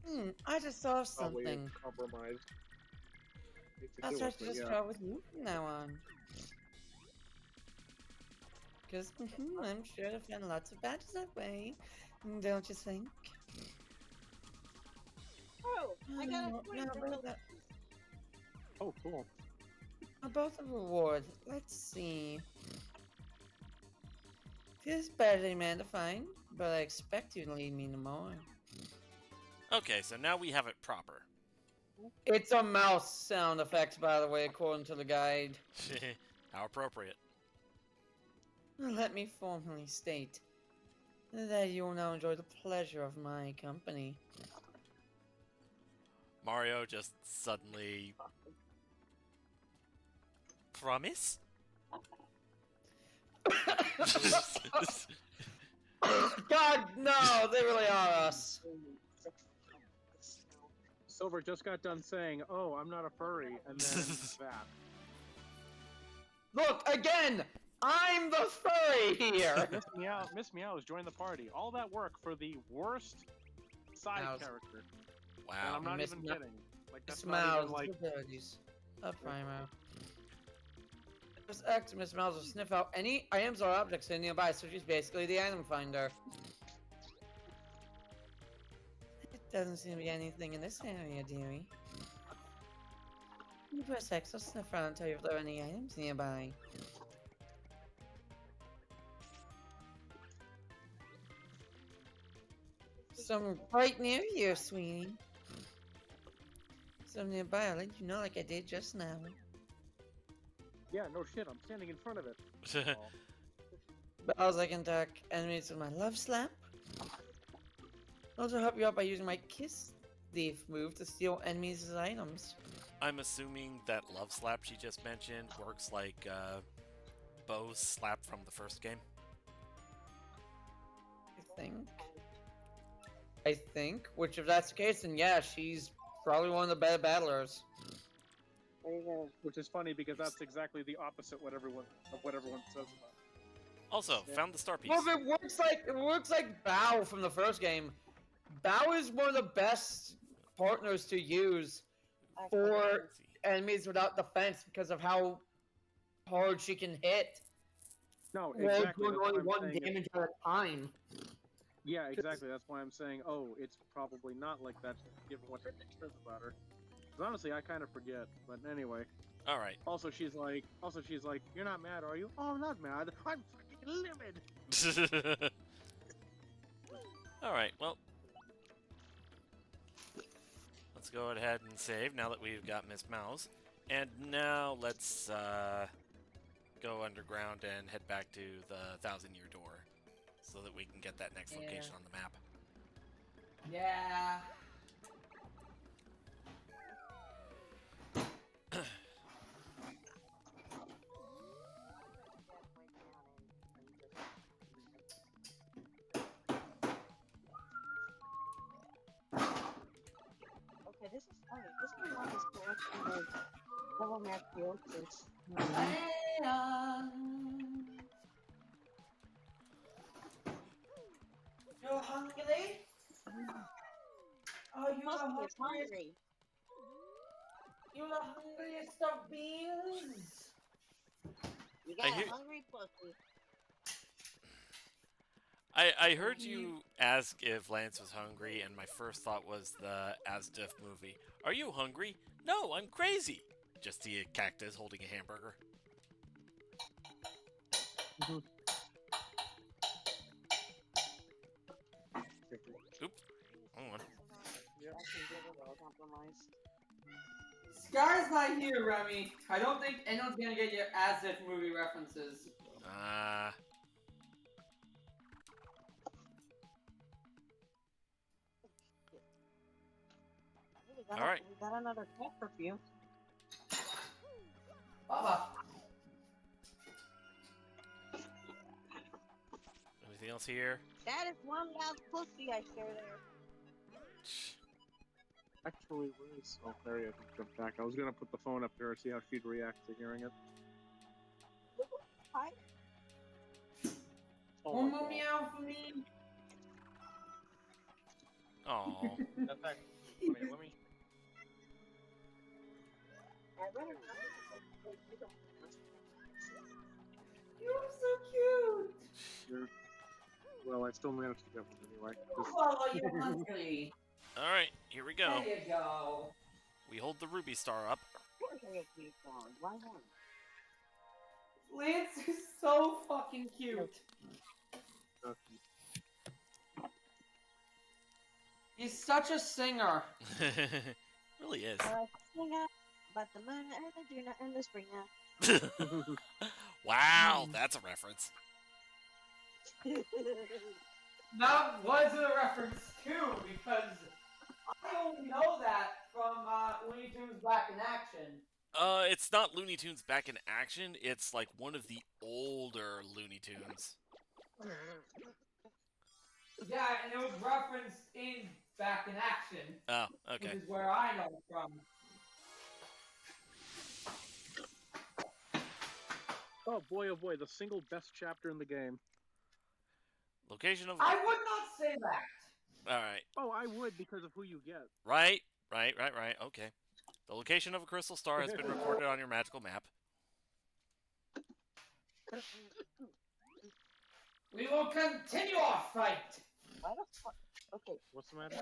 I just saw Probably something. compromised. I'll try to just start with you from now on. Because I'm sure to find lots of badges that way. Don't you think? Oh, I got a point for about Hilda. that. Oh, cool. About the reward, let's see. Feels better than man to find, but I expect you to lead me to more. Okay, so now we have it proper. It's a mouse sound effect, by the way, according to the guide. How appropriate. Let me formally state that you will now enjoy the pleasure of my company. Mario just suddenly... Promise? God, no, they really are us. Silver just got done saying, "Oh, I'm not a furry," and then that. Look, again, I'm the furry here. Miss Meow's joined the party. All that work for the worst side Mouse. character. And Wow. I'm not Miss even Meow- kidding. Like that's Miss not Mouse, even like. abilities. Up, Primo. Press X, Miss Mouse will sniff out any items or objects in nearby, so she's basically the item finder. It doesn't seem to be anything in this area, dearie. You press X, will sniff around and tell you if there are any items nearby. Some right near you, sweetie. Some nearby, I'll let you know like I did just now. Yeah, no shit. I'm standing in front of it. Oh. But I can attack enemies with my love slap. Also help you out by using my kiss thief move to steal enemies' items. I'm assuming that love slap she just mentioned works like Bo's slap from the first game. I think. Which, if that's the case, then yeah, she's probably one of the better battlers. Which is funny because that's exactly the opposite of what everyone says about it. Also, Yeah. found the star piece. Well, it works like Bao from the first game. Bao is one of the best partners to use for Let's see. enemies without defense because of how hard she can hit. No, Well, exactly. doing That's only why I'm one saying damage at a time. Yeah, exactly. That's why I'm saying, oh, it's probably not like that, given what everyone says about her. 'Cause honestly, I kind of forget. But anyway. All right. Also, she's like, you're not mad, are you? Oh, I'm not mad. I'm fucking livid. All right. Well, let's go ahead and save now that we've got Miss Mouse. And now let's go underground and head back to the 1,000-year door, so that we can get that next location on the map. Yeah. Devil May Cry is. Leon, you're hungry? Are you the Must be hungriest? hungry. You the hungriest of beings? You I got hear. a hungry pussy. I heard you ask if Lance was hungry, and my first thought was the Asdif movie. Are you hungry? No, I'm crazy. Just see a cactus holding a hamburger. Oops. Hold on. Yep. I can get it compromised. Scar's not here, Remy. I don't think anyone's gonna get your as if movie references. Ah. All right. We got another cat perfume. Baba. Anything else here? That is one loud pussy I share there. Actually, where is? Oh, there he is. Jump back. I was gonna put the phone up there and see how she'd react to hearing it. Hi. Oh One my more God. meow for me. Oh. In fact, let me. You're so cute. You're, well, I still managed to get one anyway. Just, Oh, you're hungry. All right. Here we go. There you go. We hold the ruby star up. Why not? Lance is so fucking cute. He's such a singer. Really is. Sing out about the moon and the June and the spring. Wow, that's a reference. That was a reference too, because I only know that from Looney Tunes Back in Action. It's not Looney Tunes Back in Action. It's like one of the older Looney Tunes. Yeah, and it was referenced in Back in Action, Oh, which okay. is where I know it from. oh boy, the single best chapter in the game. Location of. I would not say that. All right. Oh, I would because of who you get. Right. Okay. The location of a crystal star has been recorded on your magical map. We will continue our fight. Why the fuck? Okay. What's the matter?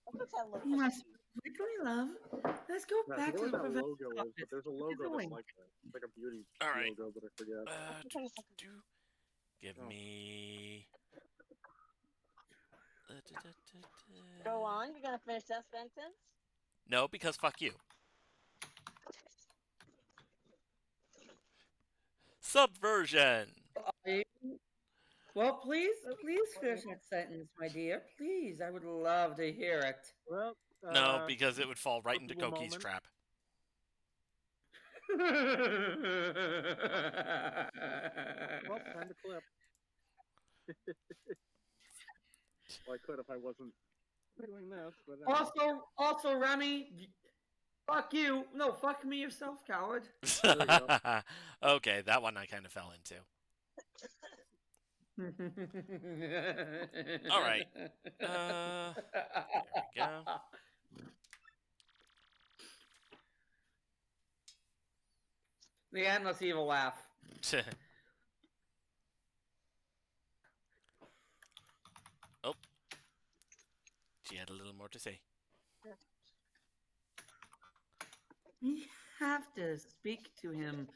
What does that look You like? must quickly, love. Let's go No, I back forget to what the that professor's logo is, but there's a logo doing? that's like that. It's like a beauty All right. logo, but I forget. Give Oh. me. Go on. You're gonna finish that sentence. No, because fuck you. Subversion. Well, please finish that sentence, my dear. Please, I would love to hear it. Well, No, because it would fall right into little Koki's moment. trap. Well, time to clip. Well, I could if I wasn't doing this, but also, Remy, fuck you. No, fuck me yourself, coward. There we go. Okay, that one I kind of fell into. All right. There we go. The endless evil laugh. Oh. She had a little more to say. We have to speak to him.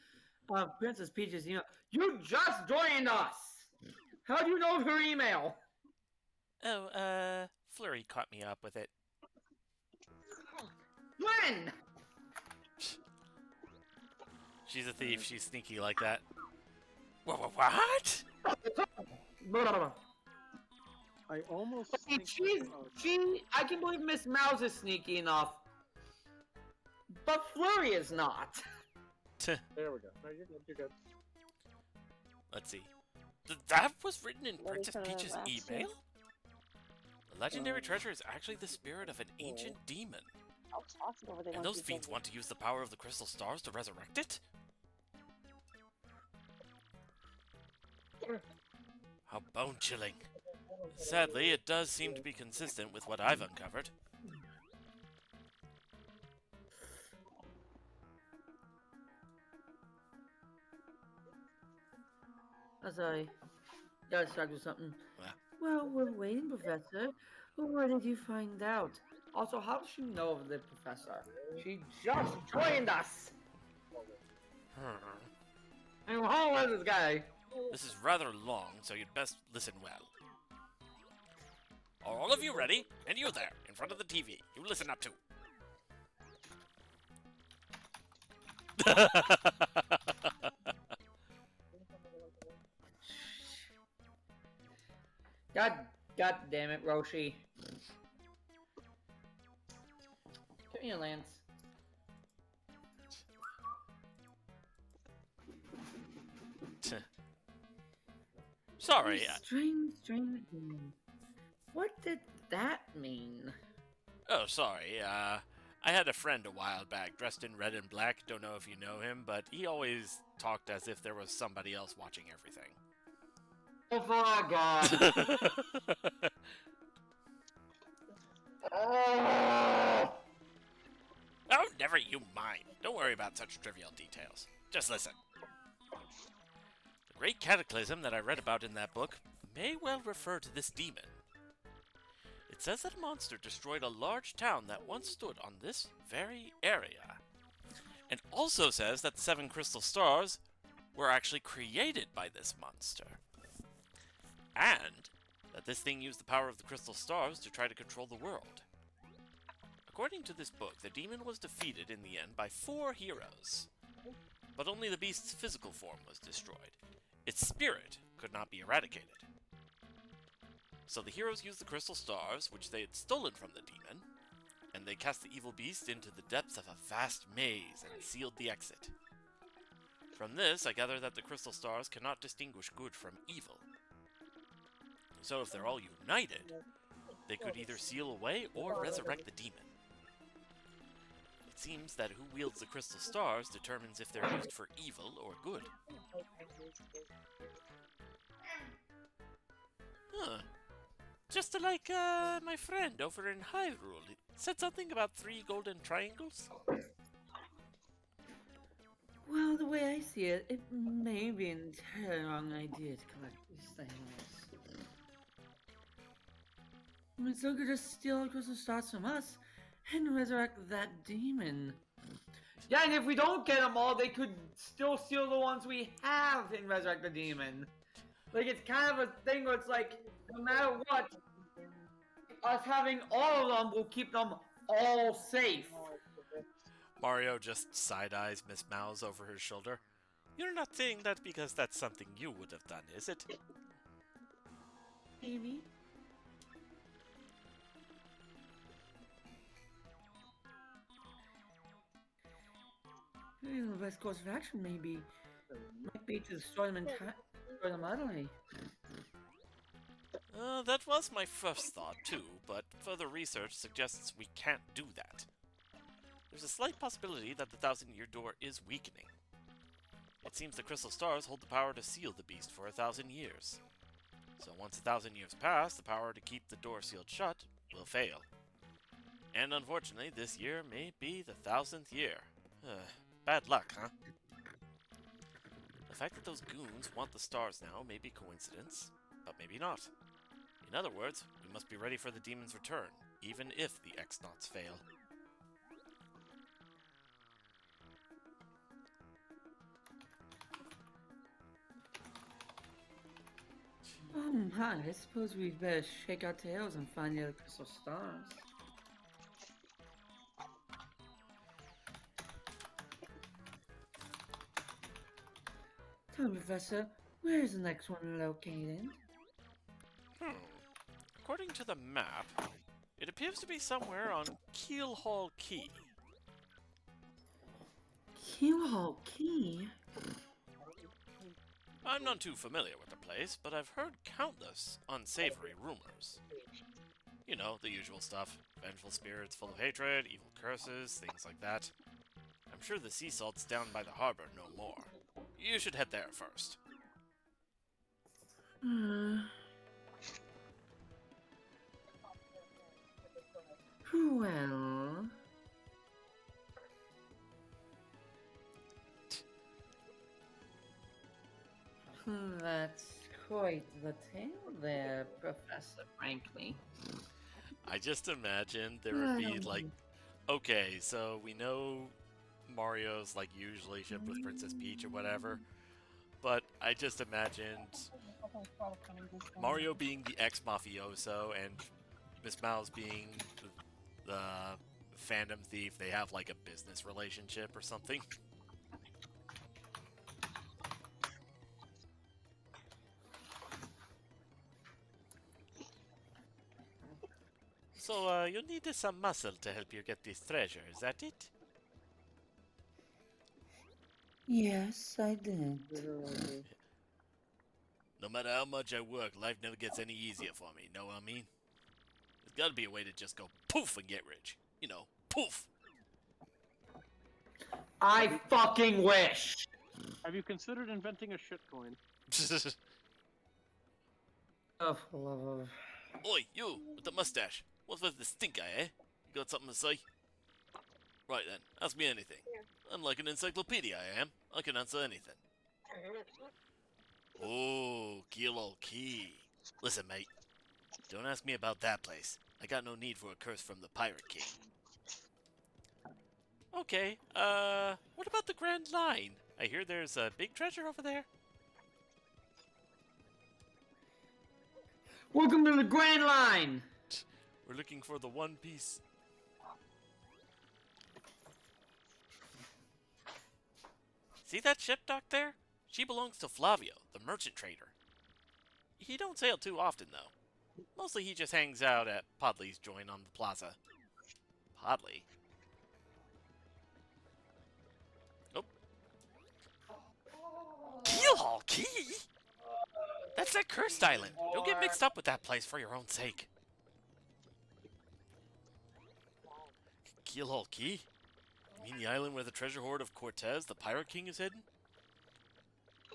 Princess Peach's email. You just joined us! How do you know of her email? Oh, Flurry caught me up with it. When? She's a thief. She's sneaky like that. What? I almost See, think I can believe Miss Mouse is sneaky enough. But Flurry is not. there we go. No, you're good. You're good. Let's see. That was written in What is Princess her Peach's last email? The legendary treasure is actually the spirit of an ancient demon. How talking over they And want those to be fiends busy. want to use the power of the crystal stars to resurrect it? How bone-chilling. Sadly, it does seem to be consistent with what I've uncovered. I'm sorry. Got distracted with something. Well, Well, we're waiting, Professor. Where did you find out? Also, how does she know of the professor? She just joined us! And how is this guy? this is rather long, so you'd best listen well. Are all of you ready? And you there, in front of the TV. You listen up too. God, God damn it, Roshi. Give me a lance. Sorry. Strange, strange. What did that mean? Oh, sorry. I had a friend a while back dressed in red and black. Don't know if you know him, but he always talked as if there was somebody else watching everything. Oh, my God. Oh! Oh, never you mind. Don't worry about such trivial details. Just listen. The great cataclysm that I read about in that book may well refer to this demon. It says that a monster destroyed a large town that once stood on this very area. And also says that the 7 crystal stars were actually created by this monster. And that this thing used the power of the crystal stars to try to control the world. According to this book, the demon was defeated in the end by 4 heroes. But only the beast's physical form was destroyed. Its spirit could not be eradicated. So the heroes used the crystal stars, which they had stolen from the demon, and they cast the evil beast into the depths of a vast maze and sealed the exit. From this, I gather that the crystal stars cannot distinguish good from evil. So if they're all united, they could either seal away or resurrect the demon. It seems that who wields the crystal stars determines if they're used for evil or good. Huh. Just like my friend over in Hyrule. It said something about 3 golden triangles. Well, the way I see it, it may be an entirely wrong idea to collect these things. I mean, so could just steal the crystal stars from us and resurrect that demon. Yeah, and if we don't get them all, they could still steal the ones we have and resurrect the demon. Like, it's kind of a thing where it's like, no matter what, us having all of them will keep them all safe. Mario just side-eyes Miss Mouse over her shoulder. You're not saying that because that's something you would have done, is it? Maybe. The best course of action might be to destroy them destroy them utterly. That was my first thought, too, but further research suggests we can't do that. There's a slight possibility that the 1,000-year door is weakening. It seems the crystal stars hold the power to seal the beast for 1,000 years. So once 1,000 years pass, the power to keep the door sealed shut will fail. And unfortunately, this year may be the 1,000th year. Bad luck, huh? The fact that those goons want the stars now may be coincidence, but maybe not. In other words, we must be ready for the demon's return, even if the X-Nauts fail. I suppose we'd better shake our tails and find the other crystal stars. Tell me, Professor, where is the next one located? According to the map, it appears to be somewhere on Keelhaul Key. Keelhaul Key? I'm not too familiar with the place, but I've heard countless unsavory rumors. You know, the usual stuff. Vengeful spirits full of hatred, evil curses, things like that. I'm sure the sea salts down by the harbor know more. You should head there first. Well, that's quite the tale there, Professor, frankly. I just imagined there would be like, okay, so we know Mario's like usually shipped with Princess Peach or whatever, but I just imagined Mario being the ex-mafioso and Miss Mouse being the fandom thief. They have like a business relationship or something. So, you needed some muscle to help you get this treasure, is that it? Yes, I did. Literally. No matter how much I work, life never gets any easier for me, know what I mean? There's gotta be a way to just go poof and get rich. You know, poof! I fucking wish! Have you considered inventing a shitcoin? Oh, for love of... Oi, you, with the mustache. What's with the stink eye, eh? You got something to say? Right then, ask me anything. I'm like an encyclopedia, I am. I can answer anything. Oh, Kilo Key. Listen, mate. Don't ask me about that place. I got no need for a curse from the Pirate King. Okay, what about the Grand Line? I hear there's a big treasure over there. Welcome to the Grand Line! We're looking for the One Piece. See that ship docked there? She belongs to Flavio, the merchant trader. He don't sail too often, though. Mostly he just hangs out at Podley's joint on the plaza. Podley? Oh. Keelhaul Key? That's that cursed island. Don't get mixed up with that place for your own sake. Keelhaul Key? You mean the island where the treasure hoard of Cortez, the Pirate King, is hidden?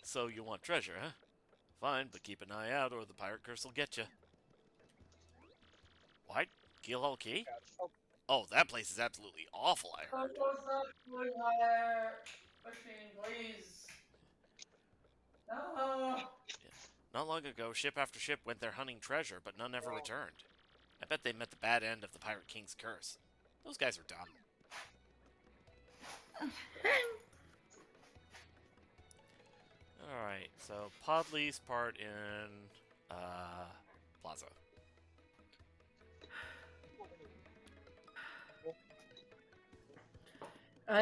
So you want treasure, huh? Fine, but keep an eye out or the pirate curse will get you. What? Keelhaul Key? Oh, that place is absolutely awful, I heard. Machine, please. No. Yeah. Not long ago, ship after ship went there hunting treasure, but none ever returned. I bet they met the bad end of the Pirate King's curse. Those guys are dumb. Alright, so Podley's part in Plaza.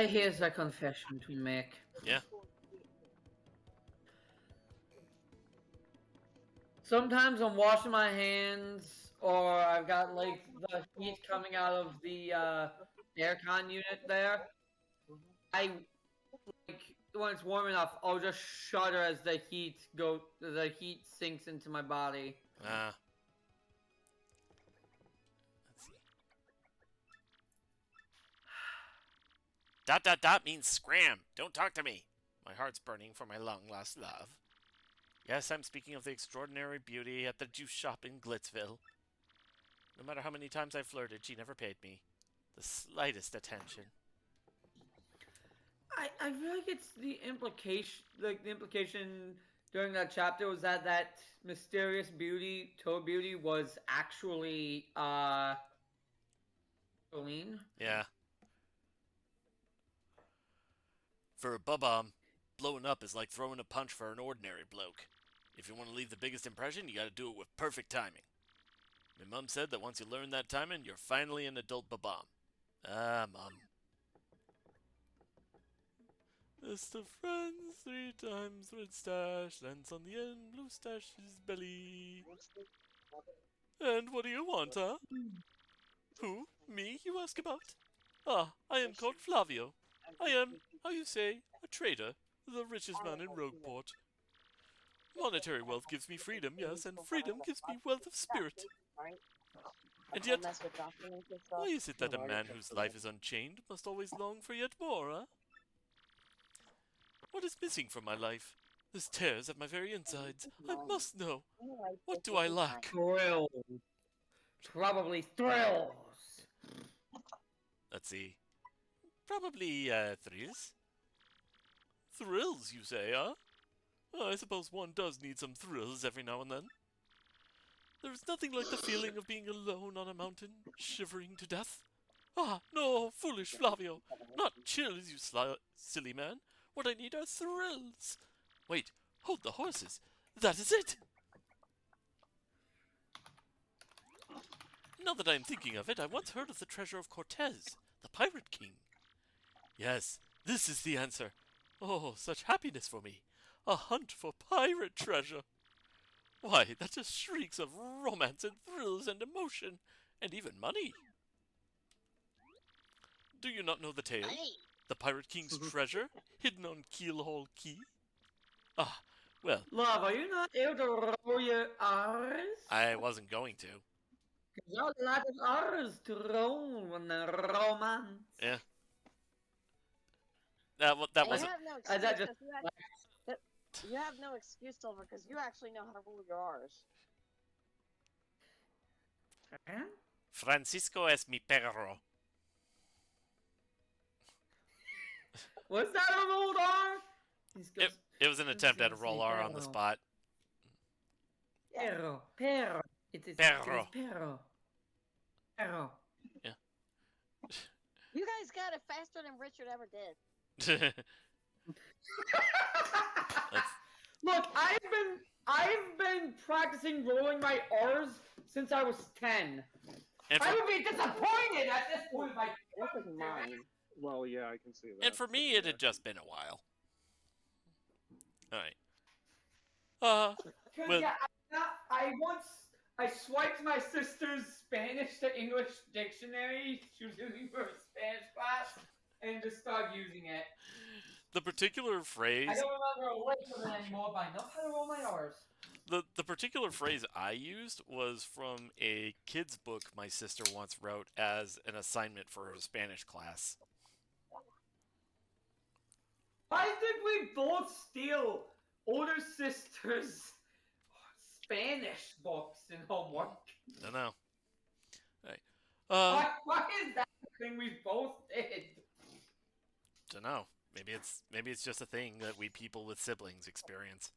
Here's a confession to make. Yeah? Sometimes I'm washing my hands, or I've got like the heat coming out of the aircon unit there. I like when it's warm enough, I'll just shudder as the heat sinks into my body. Let's see. Dot dot dot means scram. Don't talk to me. My heart's burning for my long lost love. Yes, I'm speaking of the extraordinary beauty at the juice shop in Glitzville. No matter how many times I flirted, she never paid me the slightest attention. I feel like it's the implication during that chapter was that that mysterious beauty, Toad Beauty, was actually Colleen. Yeah. For a bub-bomb, blowing up is like throwing a punch for an ordinary bloke. If you want to leave the biggest impression, you gotta do it with perfect timing. My mom said that once you learn that timing, you're finally an adult bub-bomb. Ah, Mom. Best of friends, 3 times red stash, lands on the end, blue stash's belly. And what do you want, huh? Who? Me, you ask about? Ah, I am called Flavio. I am, how you say, a trader, the richest man in Rogueport. Monetary wealth gives me freedom, yes, and freedom gives me wealth of spirit. And Don't yet, mess with documents and why stuff. is it that a No, I man don't whose think life so. is unchained must always long for yet more, huh? What is missing from my life? This tears at my very insides. I must know. Anyway, What this do will I be fine. lack? Thrills. Probably thrills. Let's see. Probably, thrills? Thrills, you say, huh? Oh, I suppose one does need some thrills every now and then. There is nothing like the feeling of being alone on a mountain, shivering to death. Ah, no, foolish Flavio. Not chills, you silly man. What I need are thrills. Wait, hold the horses. That is it. Now that I am thinking of it, I once heard of the treasure of Cortez, the pirate king. Yes, this is the answer. Oh, such happiness for me. A hunt for pirate treasure. Why, that just shrieks of romance and thrills and emotion, and even money. Do you not know the tale? Money. The Pirate King's treasure, hidden on Keelhaul Key? Ah, well, Love, are you not able to roll your R's? I wasn't going to. There's a lot of R's to roll when the romance. Yeah. That And was you it. have no Is excuse that just because you have no excuse, Silver, because you actually know how to rule your R's. Huh? Francisco es mi perro. Was that a rolled R? He's It, it was an attempt at a roll R on the perro. spot. Perro, perro. It is Perro. perro. Perro. You guys got it faster than Richard ever did. Look, I've been practicing rolling my R's since I was 10. and, I for, would be disappointed at this point if I This is mine. Well, yeah, I can see that. and for me, it had just been a while. Alright. Well- yeah, I swiped my sister's Spanish to English dictionary. She was using for a Spanish class, and just started using it. The particular I phrase, don't remember a link of it anymore, but I know how to roll my R's. the particular phrase I used was from a kid's book my sister once wrote as an assignment for her Spanish class. Why did we both steal older sister's Spanish books in homework? I don't know. Right. Why is that the thing we both did? Don't know. Maybe it's just a thing that we people with siblings experience.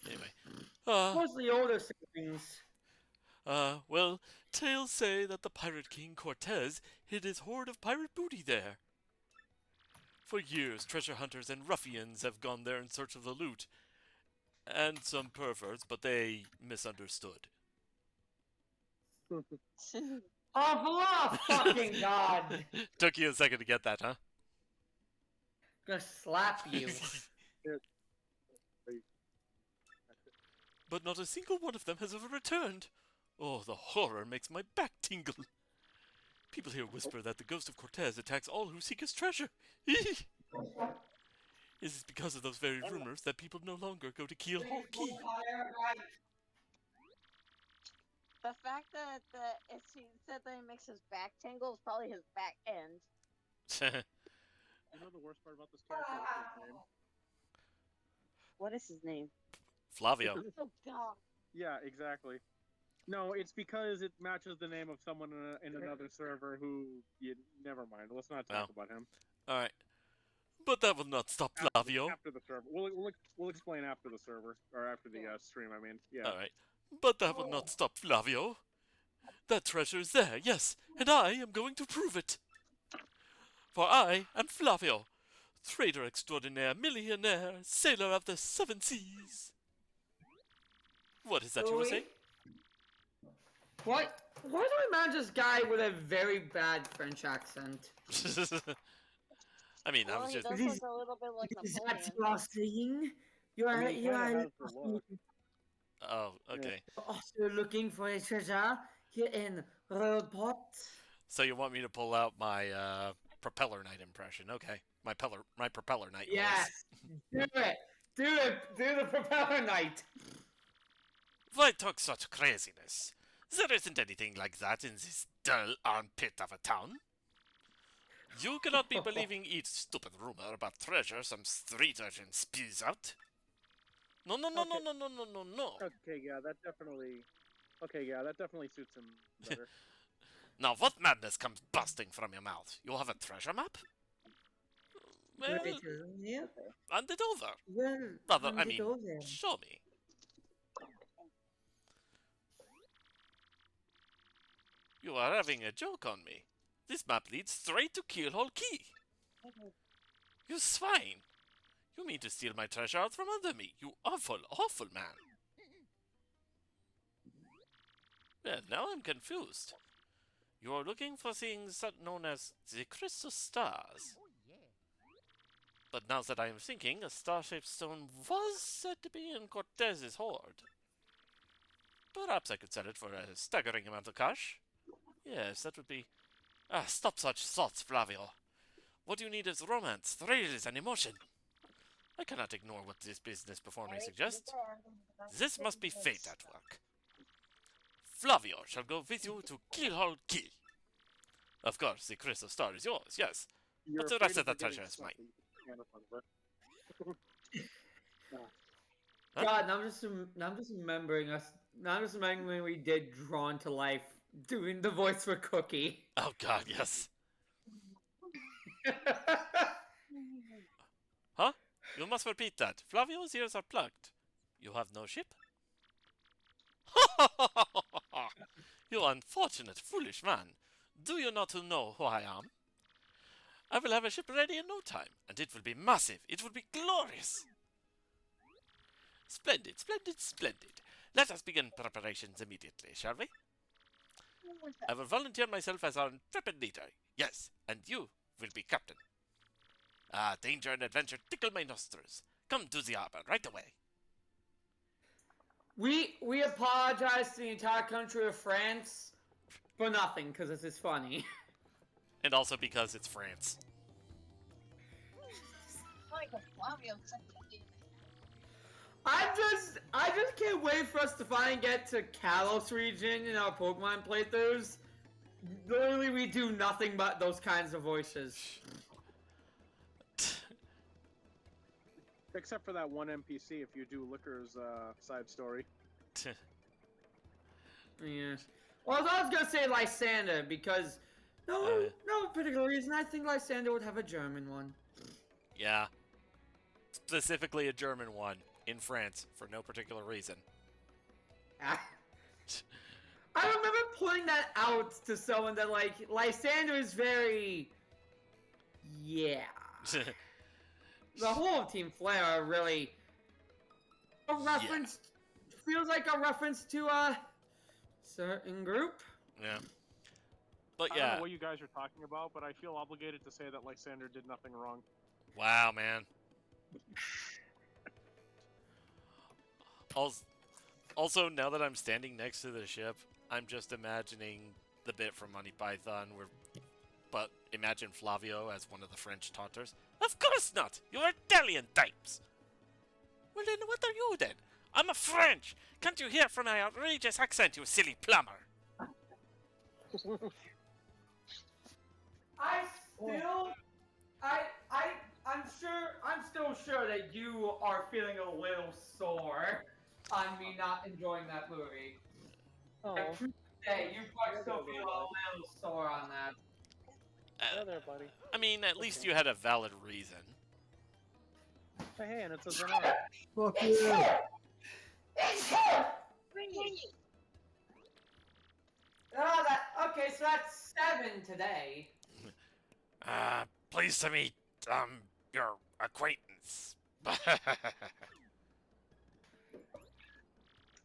Anyway. Mostly older siblings. Well, tales say that the Pirate King Cortez hid his hoard of pirate booty there. For years, treasure hunters and ruffians have gone there in search of the loot. And some perverts, but they misunderstood. Oh, for love fucking God! Took you a second to get that, huh? Gonna slap you. But not a single one of them has ever returned. Oh, the horror makes my back tingle. People here whisper that the ghost of Cortez attacks all who seek his treasure. Is it because of those very rumors that people no longer go to Keelhaul Key? The fact that he said that he makes his back tingle is probably his back end. You know the worst part about this character is his name? What is his name? Flavio. Oh God. Yeah, exactly. No, it's because it matches the name of someone in another server who you never mind. Let's not talk about him. Alright. But that will not stop Flavio. After the server, we'll explain after the server or after the stream. I mean, yeah. Alright. But that will not stop Flavio. That treasure is there, yes, and I am going to prove it. For I am Flavio, trader extraordinaire, millionaire, sailor of the seven seas. What is that you were saying? Why do I imagine this guy with a very bad French accent? I mean, I Well, was he just... does look a little bit like Is that Napoleon. you are saying? You are, I mean, he you kinda are has the look. Oh, okay. also looking for a treasure here in Roadport. So you want me to pull out my propeller knight impression? Okay, my propeller knight. Yes, do it. Do the propeller knight. Why talk such craziness? There isn't anything like that in this dull armpit of a town. You cannot be believing each stupid rumor about treasure some street urchin spews out. No, no, no, no, Okay. no, no, no, no, no. Okay, yeah, that definitely. Okay, yeah, that definitely suits him better. Now, what madness comes busting from your mouth? You have a treasure map? Well, Yeah. hand it over. Well, Rather, I hand it mean, over. show me. You are having a joke on me. This map leads straight to Keelhole Key. You swine! You mean to steal my treasure out from under me, you awful, awful man. Well, now I'm confused. You are looking for things known as the crystal stars. But now that I am thinking, a star-shaped stone was said to be in Cortez's hoard. Perhaps I could sell it for a staggering amount of cash. Yes, that would be... Ah, stop such thoughts, Flavio. What you need is romance, thrills, and emotion. I cannot ignore what this business before me suggests. This must be fate at work. Flavio shall go with you to Keelhole Key. Of course, the crystal star is yours, yes. You're But the afraid rest of the forgetting treasure is mine. something you can't remember. Huh? God, now I'm just remembering us. Now I'm just remembering when we did Drawn to Life, doing the voice for Cookie. Oh god, yes. Huh? You must repeat that. Flavio's ears are plugged. You have no ship? You unfortunate, foolish man. Do you not know who I am? I will have a ship ready in no time, and it will be massive. It will be glorious. Splendid, splendid, splendid. Let us begin preparations immediately, shall we? I will volunteer myself as our intrepid leader. Yes, and you will be captain. Ah, danger and adventure tickle my nostrils. Come to the harbor right away. We apologize to the entire country of France for nothing, because this is funny. And also because it's France. Like a Flavio said, I just can't wait for us to finally get to Kalos region in our Pokemon playthroughs. Literally, we do nothing but those kinds of voices. Except for that one NPC, if you do Licker's side story. Yeah. Well, I was gonna say Lysander because no particular reason. I think Lysander would have a German one. Yeah. Specifically a German one in France for no particular reason. I remember pointing that out to someone that like Lysander is very, yeah. The whole of Team Flare are really a reference. Feels like a reference to a certain group. Yeah. But I don't yeah. know what you guys are talking about, but I feel obligated to say that Lysander did nothing wrong. Wow, man. Also, now that I'm standing next to the ship, I'm just imagining the bit from Monty Python but imagine Flavio as one of the French taunters. Of course not! You're Italian types! Well then, what are you then? I'm a French! Can't you hear from my outrageous accent, you silly plumber? I'm still sure that you are feeling a little sore on me not enjoying that movie. Oh, Hey, you probably still feel a little sore on that. yeah, there, buddy. I mean, at least you had a valid reason. Hey, and it's a Zanara. Fuck yeah. Okay, so that's 7 today. Pleased to meet, your acquaintance.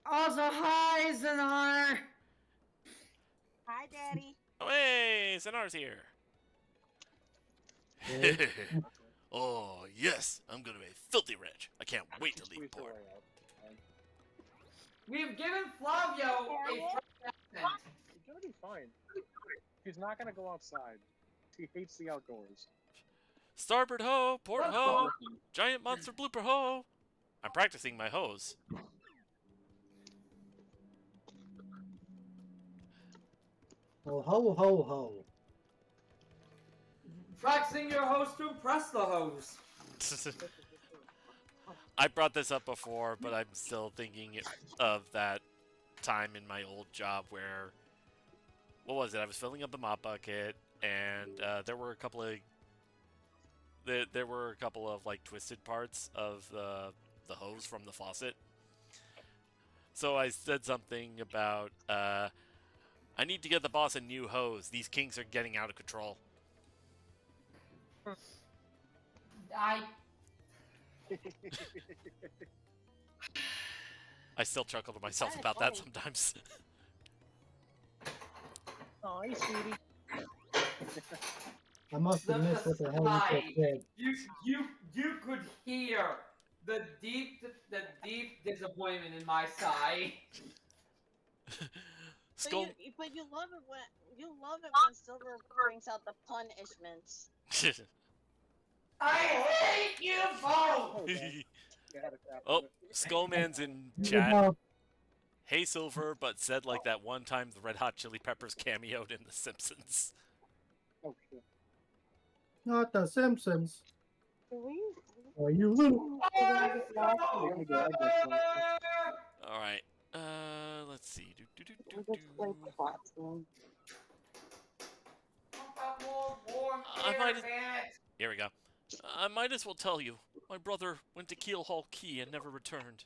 Also, hi, Zanar. hi, Daddy. Oh, hey, Zanar's here. Oh, yes, I'm gonna be filthy rich. I can't wait to leave port. We've given Flavio a present. He's gonna be fine. He's not gonna go outside. He hates the outdoors. Starboard ho, port ho, giant monster blooper ho. I'm practicing my hose. Oh, ho, ho, ho. Practicing your hose to impress the hose. I brought this up before, but I'm still thinking of that time in my old job where, what was it? I was filling up the mop bucket, and there were a couple of like twisted parts of the hose from the faucet. So I said something about I need to get the boss a new hose. These kinks are getting out of control. I still chuckle to myself Kinda about that funny. sometimes. Oh, hey, sweetie. I must have missed what the hell you just said. You could hear the deep disappointment in my sigh. Skull. But you love it when Silver brings out the punishments. I hate you both. Okay. Got it, got Oh, it. Skullman's in You chat. know, Hey Silver, but said like that one time the Red Hot Chili Peppers cameoed in The Simpsons. Oh, shit. not the Simpsons. Can we? Or you little. I guess so. All right. Let's see. More warm I air, might. man. Here we go. I might as well tell you. My brother went to Keel Hall Key and never returned.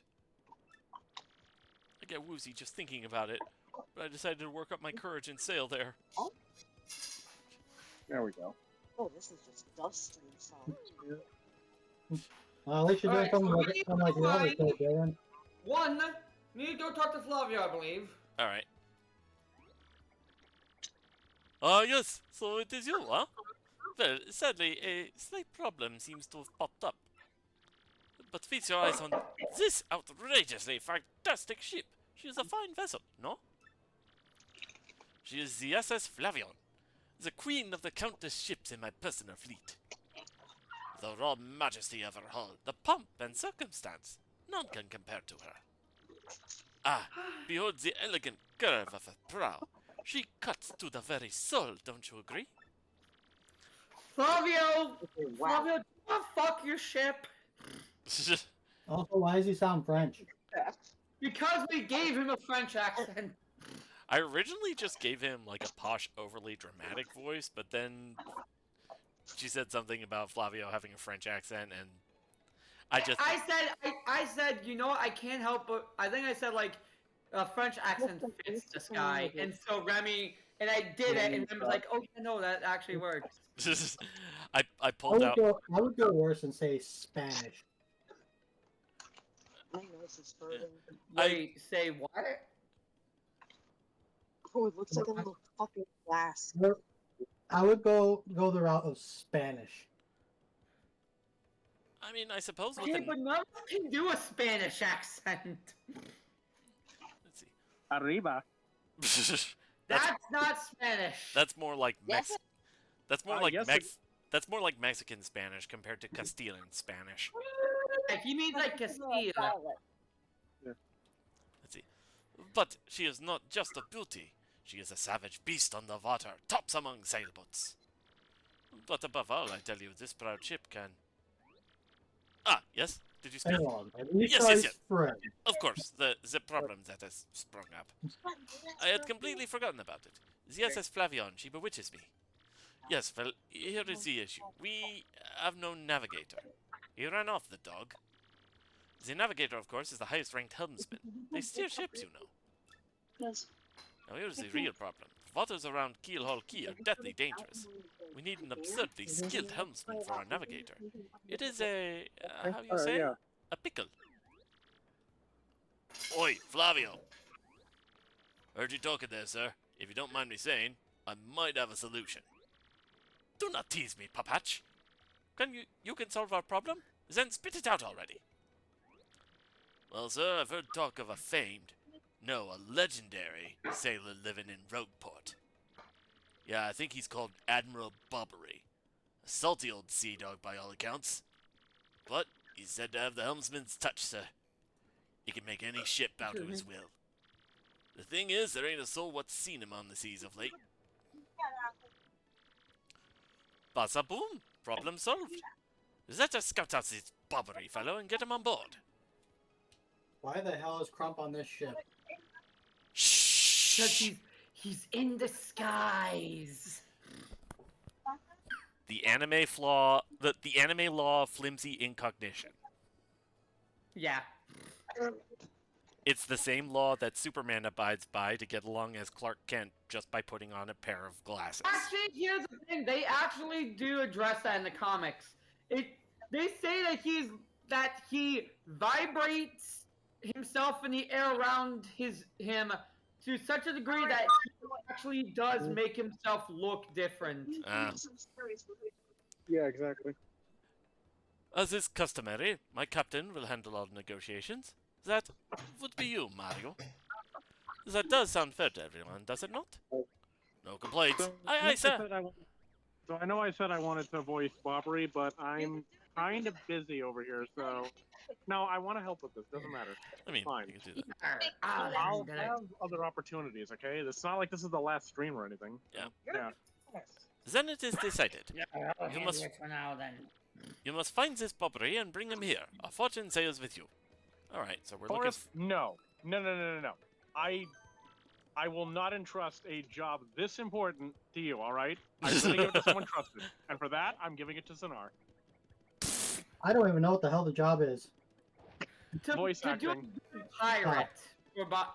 I get woozy just thinking about it, but I decided to work up my courage and sail there. There we go. Oh, this is just dusty. So. Well, at least you're doing Alright, something so like, we need something like to the other find- kid, Dylan. One, you need to go talk to Flavio, I believe. All right. Yes. So it is you, huh? Well, sadly, a slight problem seems to have popped up. But feast your eyes on this outrageously fantastic ship. She is a fine vessel, no? She is the SS Flavion, the queen of the countless ships in my personal fleet. The raw majesty of her hull, the pomp and circumstance, none can compare to her. Ah, behold the elegant curve of her prow. She cuts to the very soul, don't you agree? Flavio! Wow. Flavio, do you want to fuck your ship? Also, why does he sound French? Because we gave him a French accent. I originally just gave him like a posh, overly dramatic voice, but then she said something about Flavio having a French accent, and I said, you know what, I can't help but, I think I said, like, a French accent fits this guy, and so Remy, and I did it, and Remy was like, oh, yeah, no, that actually works. I I pulled would out. go worse and say Spanish. My nose is hurting. Wait, say what? Oh, it looks like a little fucking glass. I would go the route of Spanish. I mean, I suppose with Okay, an, but none of us can do a Spanish accent. let's Arriba. see. That's not Spanish. That's more like Yes, That's more Ah, like yes, That's more like Mexican Spanish compared to Castilian Spanish. Like, he means like Castile. Let's see. But she is not just a beauty. She is a savage beast on the water, tops among sailboats. But above all, I tell you, this proud ship can... Ah, yes? Did you speak? Hang on. At least Yes, I yes, yes. spread. Of course, the problem that has sprung up. I had completely forgotten about it. The SS Flavion, she bewitches me. Yes, well, here is the issue. We have no navigator. He ran off the dog. The navigator, of course, is the highest ranked helmsman. They steer ships, you know. Yes. Now here's the real problem. The waters around Keel Hall Key are deathly dangerous. We need an absurdly skilled helmsman for our navigator. It is a... how you say? Yeah. A pickle. Oi, Flavio! Heard you talking there, sir. If you don't mind me saying, I might have a solution. Do not tease me, Papatch. You can solve our problem? Then spit it out already. Well, sir, I've heard talk of a famed, no, a legendary sailor living in Rogueport. Yeah, I think he's called Admiral Bobbery. A salty old sea dog by all accounts. But he's said to have the helmsman's touch, sir. He can make any ship bow to his will. The thing is, there ain't a soul what's seen him on the seas of late. Bassa boom! Problem solved. Let us scout out this bobbery fellow and get him on board. Why the hell is Crump on this ship? Because Shh! he's in disguise. The anime law of flimsy incognition. Yeah. It's the same law that Superman abides by to get along as Clark Kent just by putting on a pair of glasses. Actually, here's the thing. They actually do address that in the comics. They say that he vibrates himself in the air around him to such a degree that he actually does make himself look different. Yeah, exactly. As is customary, my captain will handle all negotiations. That would be you, Mario. That does sound fair to everyone, does it not? No complaints. Aye, sir. So I know I said I wanted to voice Bobbery, but I'm kind of busy over here, so... No, I want to help with this. Doesn't matter. I mean, Fine. you can do that. I'll have other opportunities, okay? It's not like this is the last stream or anything. Yeah. Yeah. Then it is decided. You must- for now then. You must find this Bobbery and bring him here. Our fortune sails with you. Alright, so we're looking... Forrest, no. No. I will not entrust a job this important to you, alright? I'm going to give it to someone trusted. And for that, I'm giving it to Zanar. I don't even know what the hell the job is. Voice To do a acting. good pirate.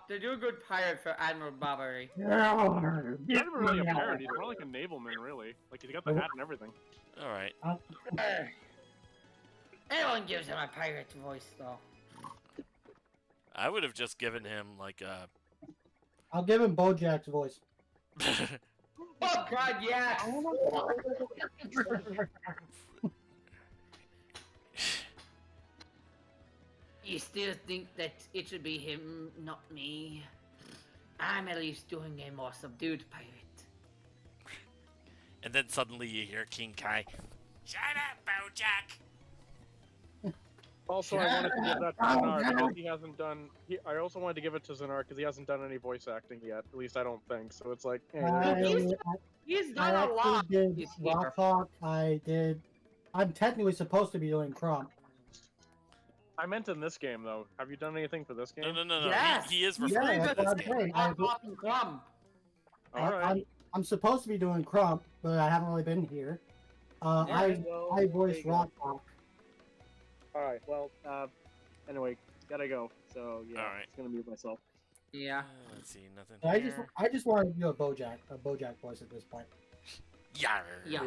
To do a good pirate for Admiral Bobbery. He's not even really a pirate, he's more like a navalman, really. Like, he's got the hat and everything. Alright. Everyone gives him a pirate voice, though. I would have just given him, like, a... I'll give him Bojack's voice. Oh God, yes! You still think that it should be him, not me? I'm at least doing a more subdued pirate. And then suddenly you hear King Kai. Shut up, Bojack! Also, I wanted to give that to Zanar because he hasn't done... I also wanted to give it to Zanar because he hasn't done any voice acting yet. At least I don't think. So it's like... Hey, He's I done a lot. actually did this year. Rockhawk. I'm technically supposed to be doing Crump. I meant in this game, though. Have you done anything for this game? No. Yes! He is Yeah, referring that's to what this I'm game. saying. Off and Crumb. Alright. I'm supposed to be doing Crump, but I haven't really been here. I voiced Rockhawk. Alright, well, anyway, gotta go. So, yeah, Alright. it's gonna mute myself. Yeah. Let's see, nothing I just wanted to do a Bojack voice at this point. Yarr! Yeah.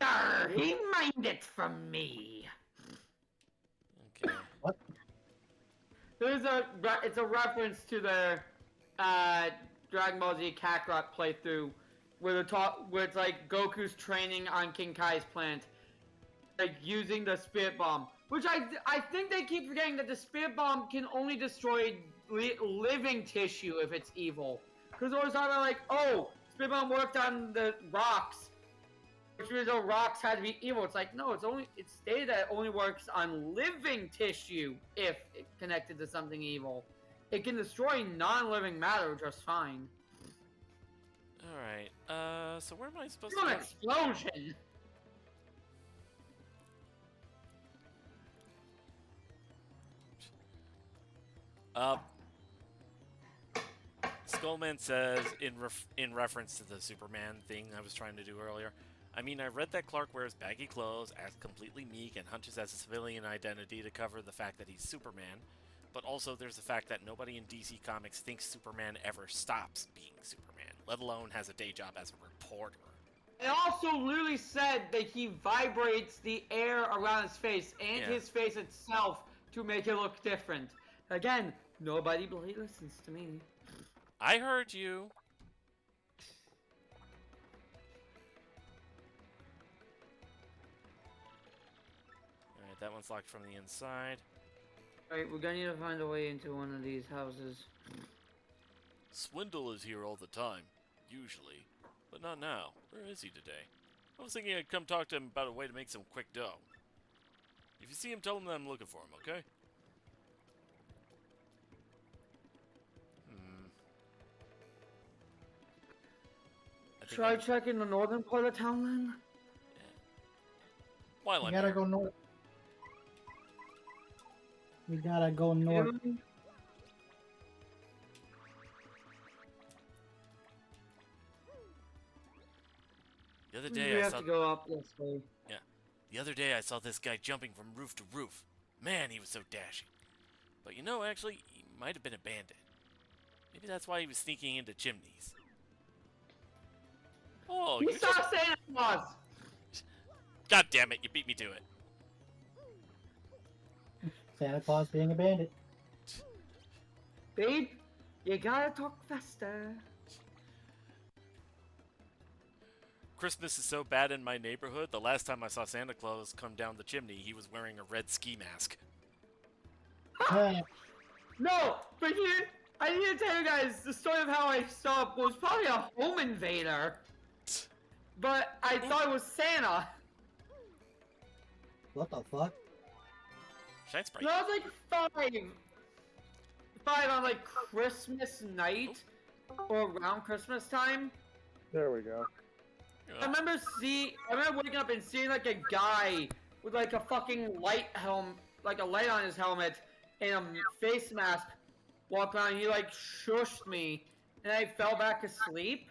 Arr, he mined it from me. Okay. It's a reference to the Dragon Ball Z Kakarot playthrough where it's like Goku's training on King Kai's plant, like using the Spirit Bomb, which I think they keep forgetting that the Spirit Bomb can only destroy living tissue if it's evil. Because always thought about like, oh, Spirit Bomb worked on the rocks, which means the rocks had to be evil. It's like, no, it's stated that it only works on living tissue if it's connected to something evil. It can destroy non-living matter just fine. Alright, so where am I supposed It's to an go? explosion! Skullman says, in reference to the Superman thing I was trying to do earlier, I mean, I read that Clark wears baggy clothes, acts completely meek, and hunches as a civilian identity to cover the fact that he's Superman, but also there's the fact that nobody in DC Comics thinks Superman ever stops being Superman, let alone has a day job as a reporter. It also literally said that he vibrates the air around his face and his face itself to make it look different. Again, nobody listens to me. I heard you. Alright, that one's locked from the inside. Alright, we're gonna need to find a way into one of these houses. Swindle is here all the time, usually, but not now. Where is he today? I was thinking I'd come talk to him about a way to make some quick dough. If you see him, tell him that I'm looking for him, okay? Try checking the northern part of town then? While We I'm gotta here. go north. We gotta go north. The other We day I have saw. to go up this way. Yeah. The other day I saw this guy jumping from roof to roof. Man, he was so dashing. But you know, actually, he might have been a bandit. Maybe that's why he was sneaking into chimneys. Oh, You you saw just... Santa Claus! God damn it, you beat me to it. Santa Claus being a bandit. Babe, you gotta talk faster. Christmas is so bad in my neighborhood, the last time I saw Santa Claus come down the chimney, he was wearing a red ski mask. No, but here, I need to tell you guys the story of how I saw it was probably a home invader. But I thought it was Santa. What the fuck? Shine Sprite. So I was like five on like Christmas night or around Christmas time. There we go. I remember waking up and seeing like a guy with like a fucking like a light on his helmet and a face mask walk on. He like shushed me, and I fell back asleep.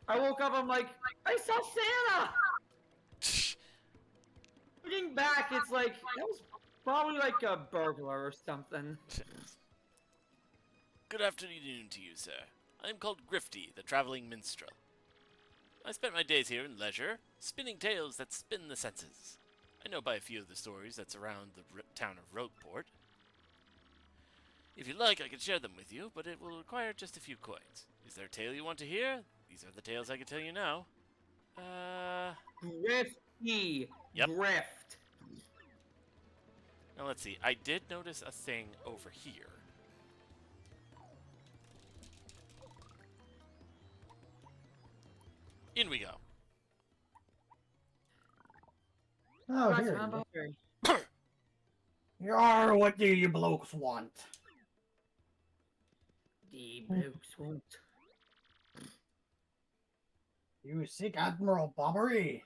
I woke up. I'm like, I saw Santa. Looking back, it's like that was probably like a burglar or something. Good afternoon to you, sir. I am called Grifty, the traveling minstrel. I spent my days here in leisure, spinning tales that spin the senses. I know by a few of the stories that surround the town of Rogueport. If you like, I can share them with you, but it will require just a few coins. Is there a tale you want to hear? These are the tales I can tell you now. Grifty. Yep. Grift. Now let's see. I did notice a thing over here. In we go. Oh, Right, here. I'm you hungry. go. Yar, what do you blokes want? The blokes won't. You seek Admiral Bobbery?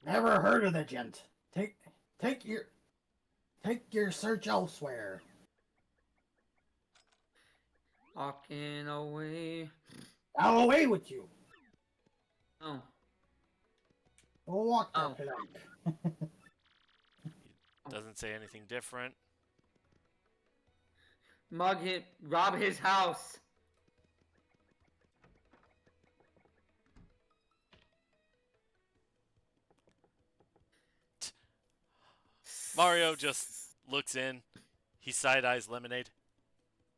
Never heard of the gent. Take your search elsewhere. Walking away. I'll away with you. Oh. Walk Oh. that plank. Doesn't say anything different. Rob his house. Mario just looks in. He side-eyes Lemonade.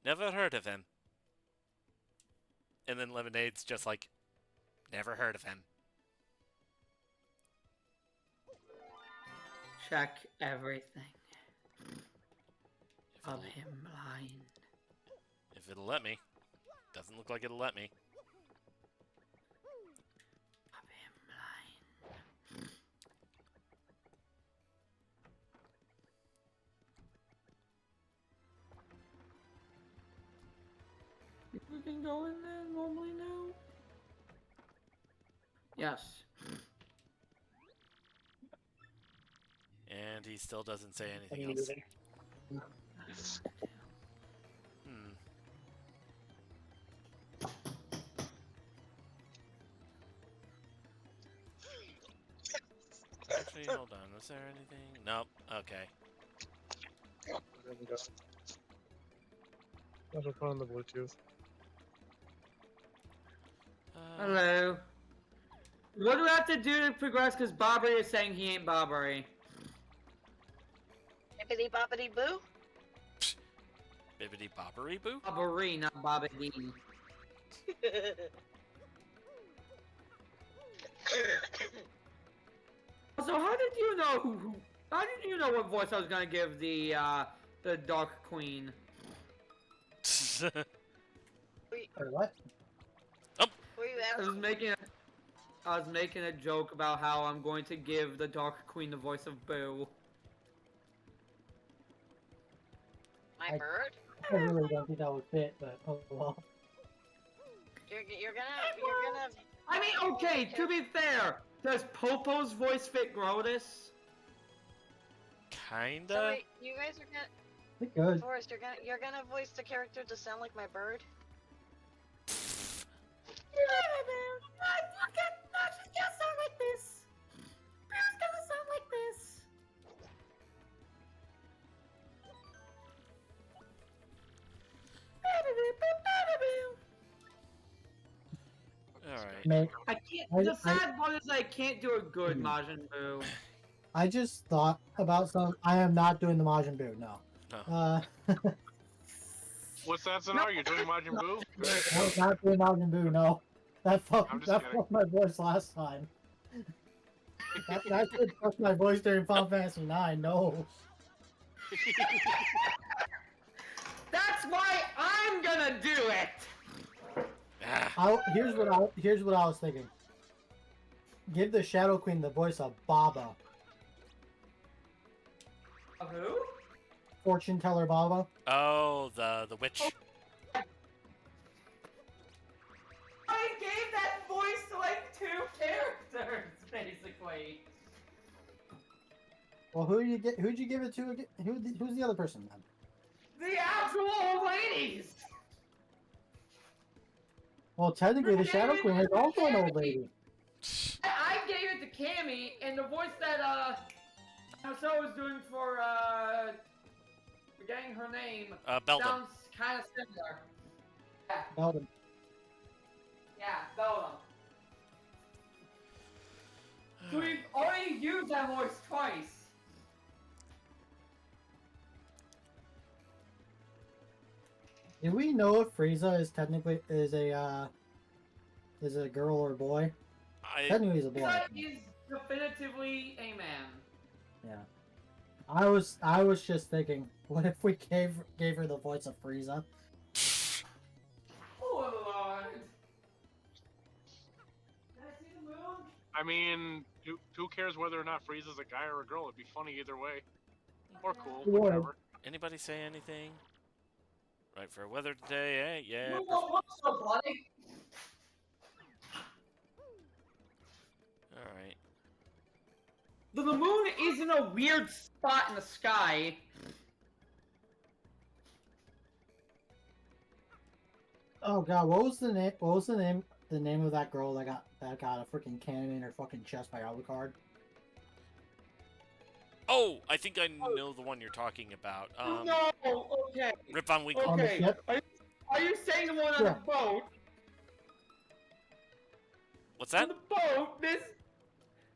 Never heard of him. And then Lemonade's just like, never heard of him. Check everything of him blind. If it'll let me. Doesn't look like it'll let me. Of him blind. We can go in there normally now? Yes. And he still doesn't say anything else. Actually, hold on. Was there anything? Nope. Okay. There we go. I'll put on the Bluetooth. Hello. What do we have to do to progress? Because Bobbery is saying he ain't Bobbery. Bibbidi bobbidi boo. Bibbidi bobbery boo? Bobbery, not Bobbity. So how did you know how did you know what voice I was gonna give the Dark Queen? Or what? Were you I was making a joke about how I'm going to give the Dark Queen the voice of Boo. my I- bird? I really don't think that would fit, but oh well. You're gonna. I mean, okay, to be fair, Does Popo's voice fit Grotus? Kinda. So wait, you guys are gonna Pretty good. Forrest, you're gonna voice the character to sound like my bird? She's gonna sound like this. She's gonna sound like this. Alright. Man, I can't. I- The sad part is I can't do a good Majin Buu. I just thought about some. I am not doing the Majin Buu. No. Oh. What's that, Sonar? You're doing Majin Buu? I was not doing Majin Buu. No. That I'm just kidding. fucked my voice last time. that could fuck my voice during Final Fantasy 9. No. That's why I'm gonna do it. Ah. Here's what I was thinking. Give the Shadow Queen the voice of Baba. Who? Fortune teller Baba. Oh, the witch. I gave that voice to like 2 characters, basically. Well, who'd you give it to again? Who's the other person then? The actual old ladies. Well, technically, the Shadow Queen is also an old lady. I gave it to Cammy, and the voice that Marcel was doing for forgetting her name Beldam. sounds kind of similar. Yeah, Belden. yeah, Beldam. So we've already used that voice twice. Do we know if Frieza is technically is a girl or a boy? Technically, he's a boy. Frieza is definitively a man. Yeah. I was just thinking, what if we gave her the voice of Frieza? Oh Lord. Can I see the moon? I mean, who cares whether or not Frieza's a guy or a girl? It'd be funny either way. Or cool, Yeah. whatever. Anybody say anything? Right for weather today, eh? Yeah. Moon won't look so bloody. Alright. The moon is in a weird spot in the sky. Oh god, what was the name? What was the name? The name of that girl that got a freaking cannon in her fucking chest by Alucard? Oh, I think I know the one you're talking about. No, okay. Rip Van Winkle. On the Okay. ship? Are you saying the one on Yeah. the boat? What's On that? the boat, this.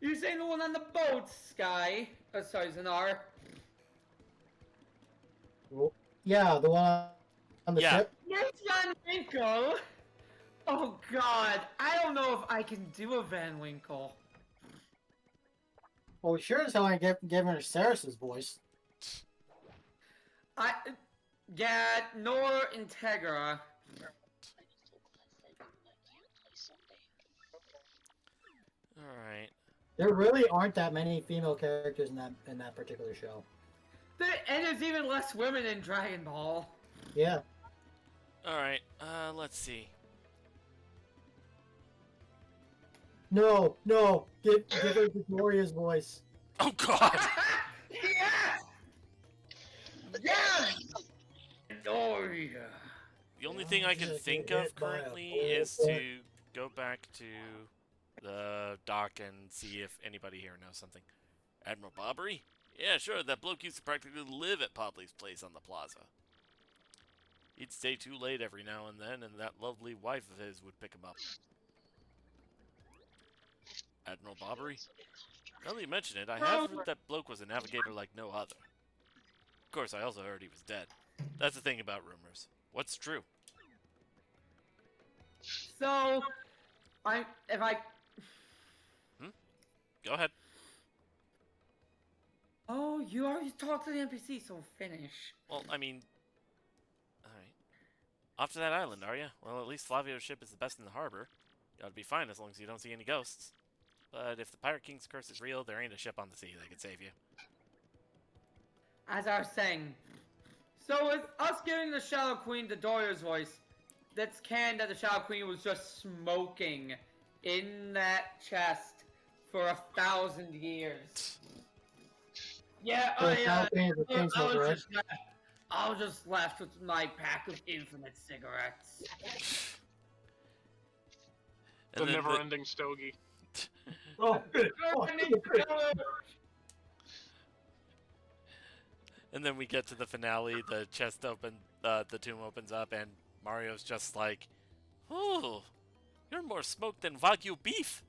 You saying the one on the boat, Sky? Oh, sorry, Zanar. Yeah, the one on the Yeah. ship. Yes, Van Winkle. Oh God, I don't know if I can do a Van Winkle. Well, sure as hell I gave her Ceres's voice. Yeah, nor Integra. Alright. There really aren't that many female characters in that particular show. And there's even less women in Dragon Ball. Yeah. Alright, let's see. No, give her Victoria's voice. Oh god! Yes! Yes! Gloria. The only thing I can think of currently is to go back to the dock and see if anybody here knows something. Admiral Bobbery? Yeah, sure, that bloke used to practically live at Popley's place on the plaza. He'd stay too late every now and then, and that lovely wife of his would pick him up. Admiral Bobbery? Now that you mention it, I have heard that bloke was a navigator like no other. Of course, I also heard he was dead. That's the thing about rumors. What's true? So, Go ahead. Oh, you already talked to the NPC, so finish. Well, I mean... Alright. Off to that island, are you? Well, at least Flavio's ship is the best in the harbor. You ought to be fine as long as you don't see any ghosts. But if the Pirate King's curse is real, there ain't a ship on the sea that could save you. As I was saying, so with us giving the Shadow Queen the Doyle's voice, that's canon that the Shadow Queen was just smoking in that chest for 1,000 years. Yeah, So it's now being the chain smoker, right? I was just left with my pack of infinite cigarettes. The never-ending stogie. Oh, And then we get to the finale, the the tomb opens up, and Mario's just like, "Oh, you're more smoked than Wagyu beef."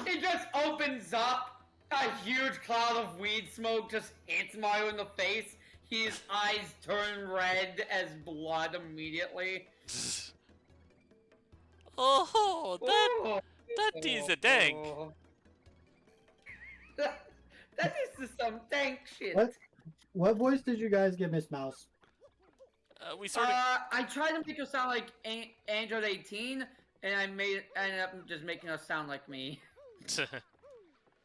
It just opens up, a huge cloud of weed smoke just hits Mario in the face. His eyes turn red as blood immediately. Oh, that is a dank. That is some dank shit. What voice did you guys give Miss Mouse? We sort of. I tried to make her sound like Android 18, and I ended up just making her sound like me. I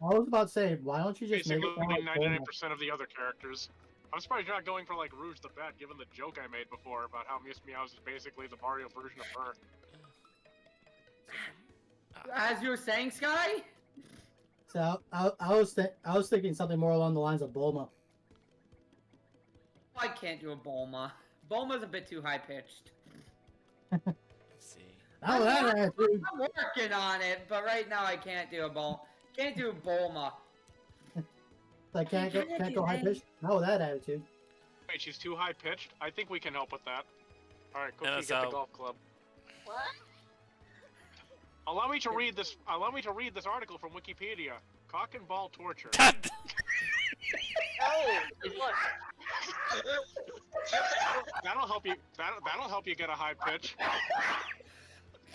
was about to say, why don't you just Basically, make it sound like 99% of the other characters. I'm surprised you're not going for like Rouge the Bat, given the joke I made before about how Miss Meows is basically the Mario version of her. As you were saying, Sky? So I was thinking something more along the lines of Bulma. I can't do a Bulma. Bulma's a bit too high pitched. Let's see. Oh, that attitude. I'm working on it, but right now I can't do a Bulma. Can't do Bulma. I can't go high pitched. Oh, that attitude. Wait, she's too high pitched? I think we can help with that. Alright, Cookie, Yeah, get so- the golf club. What? Allow me to read this article from Wikipedia. Cock and ball torture. Oh, look. That'll help you get a high pitch.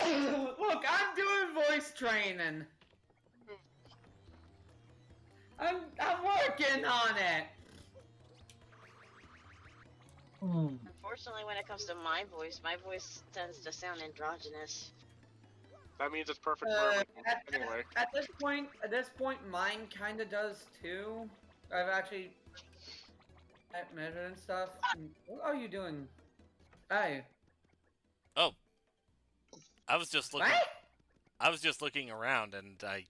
Look, I'm doing voice training. I'm working on it. Unfortunately, when it comes to my voice tends to sound androgynous. That means it's perfect for everything. Anyway. At this point, mine kind of does too. I've actually measured and stuff. What are you doing? Hey. Oh, I was just looking. What? I was just looking around, and I.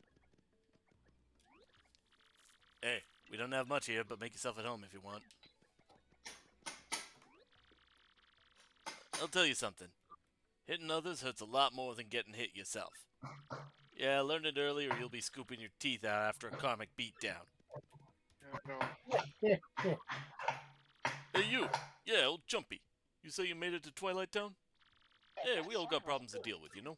Hey, we don't have much here, but make yourself at home if you want. I'll tell you something. Hitting others hurts a lot more than getting hit yourself. Yeah, I learned it early, or you'll be scooping your teeth out after a karmic beatdown. Hey, you! Yeah, old Jumpy. You say you made it to Twilight Town? Yeah, we all got problems to deal with, you know?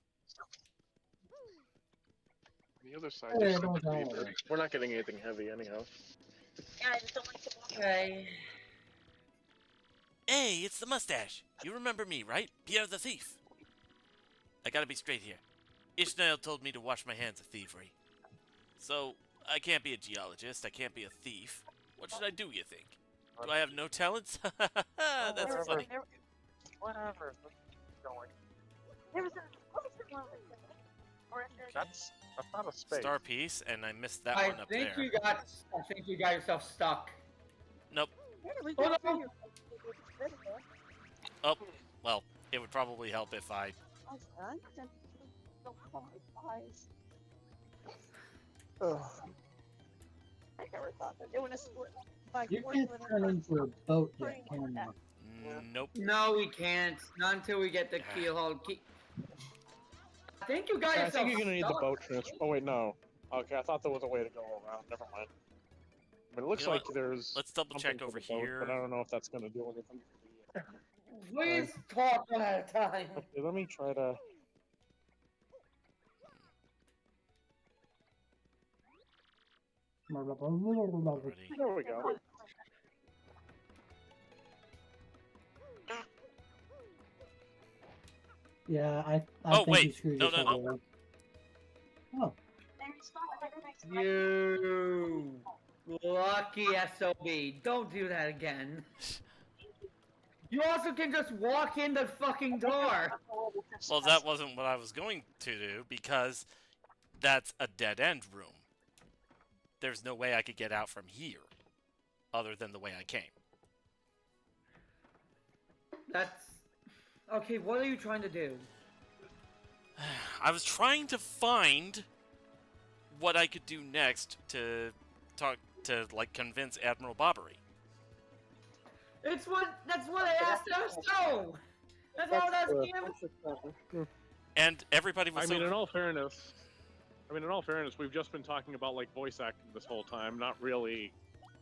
The other side Hey, just don't said worry. we're not getting anything heavy anyhow. Yeah, I just don't like to walk Okay. Hey, it's the mustache. You remember me, right? Pierre the Thief. I gotta be straight here. Ishmael told me to wash my hands of thievery. So, I can't be a geologist, I can't be a thief. What should I do, you think? Do I have no talents? That's funny. Whatever. Going. There was a That's not a space. Star piece, and I missed that I one up think there. I think you got yourself stuck. Nope. Hold on. Oh, well, it would probably help if I... I never thought they're doing a split. You can't turn into a boat yet, can you? Nope. No, we can't. Not until we get the keyhole. I think you got I yourself think you're gonna need the stuck. boat transfer. Oh wait, no. Okay, I thought there was a way to go around. Never mind. But it looks You know like what? there's. Let's double check something for over the boat, here. But I don't know if that's gonna do anything. Please talk one at a time. Okay, let me try to. Already. There we go. Yeah, I Oh, think wait. you screwed No, yourself no, no. over. Oh, You lucky SOB. Don't do that again. You also can just walk in the fucking door. Well, that wasn't what I was going to do, because that's a dead-end room. There's no way I could get out from here, other than the way I came. That's... Okay, what are you trying to do? I was trying to find what I could do next to like convince Admiral Bobbery. That's what I asked also. That's all that's him. And everybody was I mean, in all fairness, we've just been talking about like voice acting this whole time, not really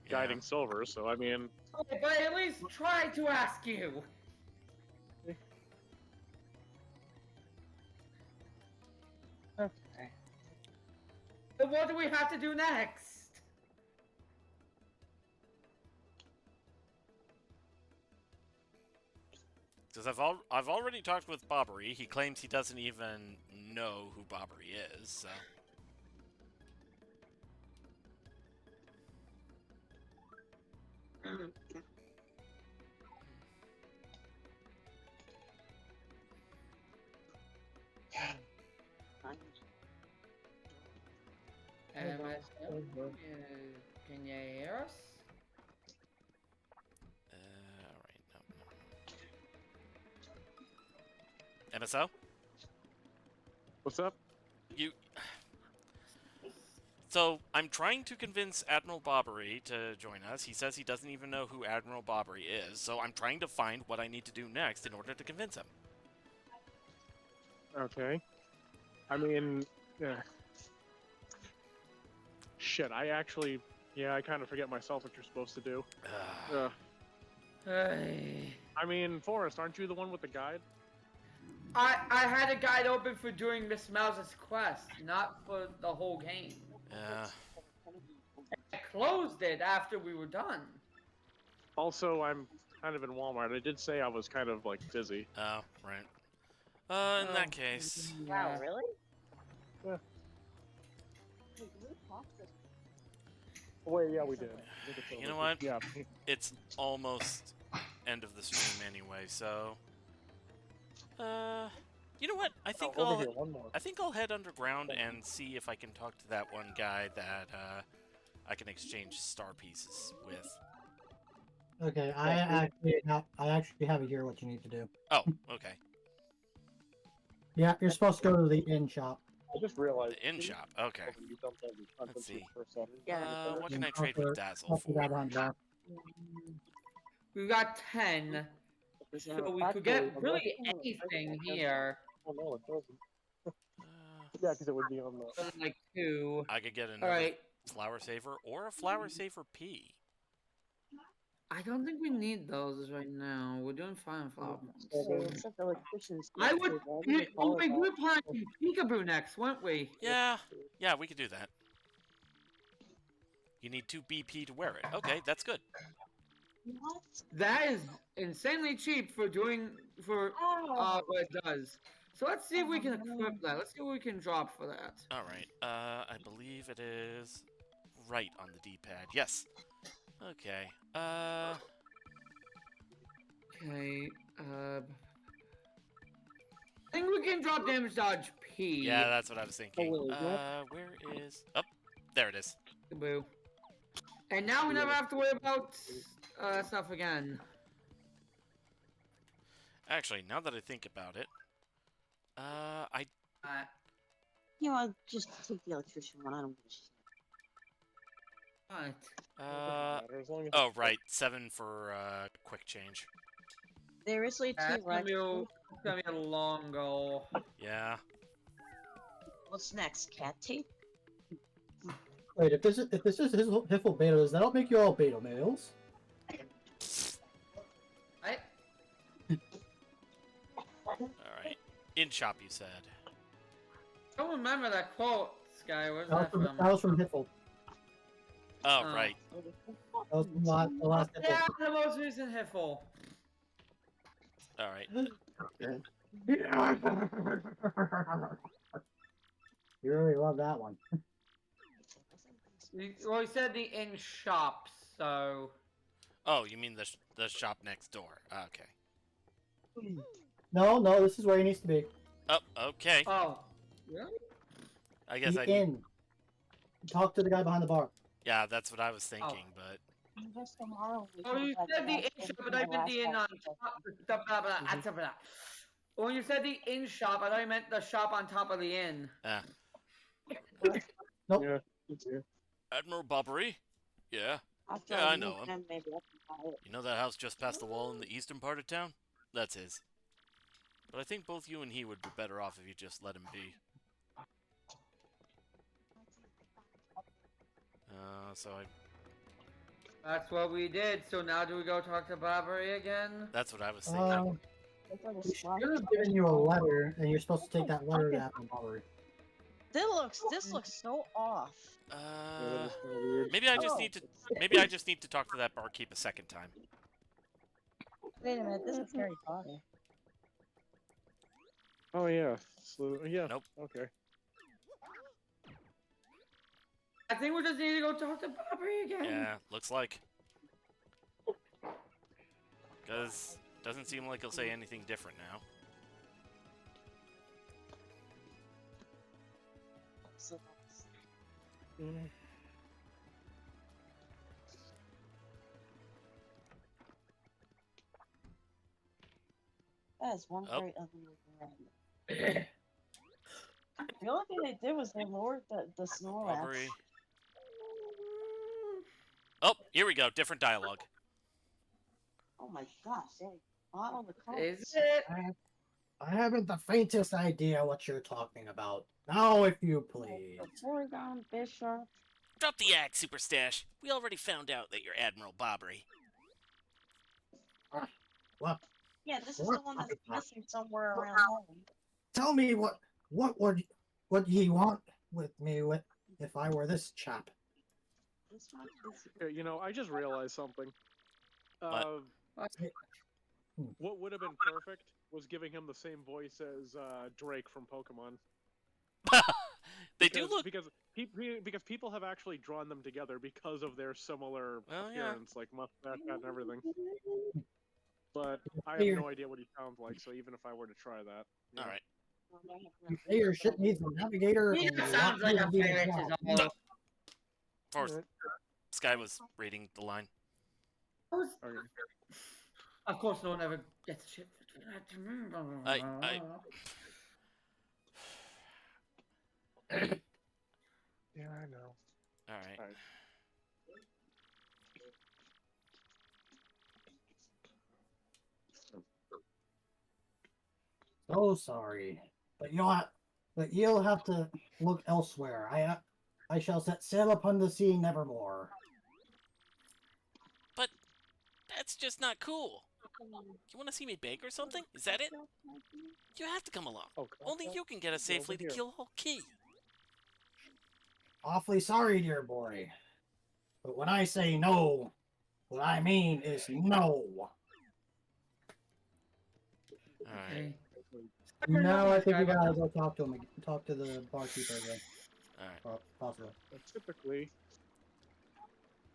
guiding Silver. So I mean, Okay, but I at least try to ask you. okay. But what do we have to do next? Because I've already talked with Bobbery. He claims he doesn't even know who Bobbery is. So. Can you hear us? Alright, no. MSO? What's up? So, I'm trying to convince Admiral Bobbery to join us. He says he doesn't even know who Admiral Bobbery is, so I'm trying to find what I need to do next in order to convince him. Okay. I mean, yeah. Shit, I kind of forget myself what you're supposed to do. Hey. I mean, Forrest, aren't you the one with the guide? I had a guide open for doing Miss Mouse's quest, not for the whole game. I closed it after we were done. Also, I'm kind of in Walmart. I did say I was kind of like busy. Oh, right. In that case... Wow, really? Yeah. Wait, yeah, we did. You know what? Yeah. It's almost end of the stream anyway, so... you know what? I think I'll head underground and see if I can talk to that one guy that I can exchange star pieces with. Okay, I actually have it here. What you need to do? Oh, okay. Yeah, you're supposed to go to the inn shop. I just realized. The inn shop. Okay. Let's see. What can I And trade with Dazzle talk to the guy for? behind the bar. We got 10, so we could get really anything here. Oh no, it doesn't. Yeah, because it would be on the. Like 2. I could get All another right. flower saver or a flower saver P. I don't think we need those right now. We're doing fine on flower points. I We're playing Peekaboo next, weren't we? Yeah, we could do that. You need 2 BP to wear it. Okay, that's good. What? That is insanely cheap for what it does. So let's see if we can equip that. Let's see what we can drop for that. All right. I believe it is right on the D-pad. Yes. Okay. Okay. I think we can drop damage dodge P. Yeah, that's what I was thinking. Oh, Where is? Oh, there it is. Boo. And now we never have to worry about that stuff again. Actually, now that I think about it, You know, just take the electrician one. I don't give a shit. What? Oh, right. 7 for, quick change. Seriously, That's too, right? gonna be a long goal. Yeah. What's next? Cat tape? Wait, if this is Hiffle beta, does that make you all beta males? Alright. In shop, you said. I don't remember that quote, Sky. Where's That was from Hiffle. Oh, right. That was from the last Hiffle. Yeah, the most recent Hiffle. Alright. You really love that one. Well, he said the in shops, so. Oh, you mean the shop next door. Okay. No, this is where he needs to be. Oh, okay. Oh. Really? I guess The I inn. Talk to the guy behind the bar. Yeah, that's what I was thinking, but... Oh, you said the in shop, but I meant the in on top. When you said the inn shop, I thought you meant the shop on top of the inn. Nope. Yeah, it's here. Admiral Bobbery? Yeah. After Yeah, I move know him. in, maybe I can buy it. You know that house just past the wall in the eastern part of town? That's his. But I think both you and he would be better off if you just let him be. So I... That's what we did. So now do we go talk to Bobbery again? That's what I was thinking. It's like a We slide. should have given you a letter, and you're supposed to take that letter to Apple Bobbery. This looks so off. Yeah, that is kind of weird. Maybe I just Oh. need to... Maybe I just need to talk to that barkeep a second time. Wait a minute, this is Harry Potter. Oh yeah. So yeah. Nope. Okay. I think we just need to go talk to Bobbery again. Yeah, looks like. Because doesn't seem like he'll say anything different now. So, that is one Oh. very ugly looking rat. The only thing they did was they lowered the snow rats. Bobbery. Oh, here we go. Different dialogue. Oh my gosh, they bottled the colors. Is it? I haven't the faintest idea what you're talking about. Now, if you please. The Porygon Bishop. Drop the act, Super Stash. We already found out that you're Admiral Bobbery. What? Yeah, this is What? the one that's missing somewhere around home. Tell me what ye want with me with if I were this chap? This one is Okay, you know, I just realized something. What would have been perfect was giving him the same voice as Drake from Pokemon. They do look... Because people have actually drawn them together because of their similar Well, yeah. appearance, like mustache and everything. But I have no idea what he sounds like, so even if I were to try that, yeah. Alright. You say your ship needs a navigator. He and just you sounds want like me a to be the pirate. chap. Is all. Force. Alright. Sky was reading the line. Okay. Of course, no one ever gets shit. I- Yeah, I know. Alright. Alright. So sorry, but you'll have to look elsewhere. I shall set sail upon the sea nevermore. But that's just not cool. You want to see me beg or something? Is that it? You have to come along. Oh, Only you can get us safely to here. Kill Key. Awfully sorry, dear boy, but when I say no, what I mean is no. Alright. No, I think we gotta go talk to him. Talk to the barkeeper again. Alright. Possibly. Typically,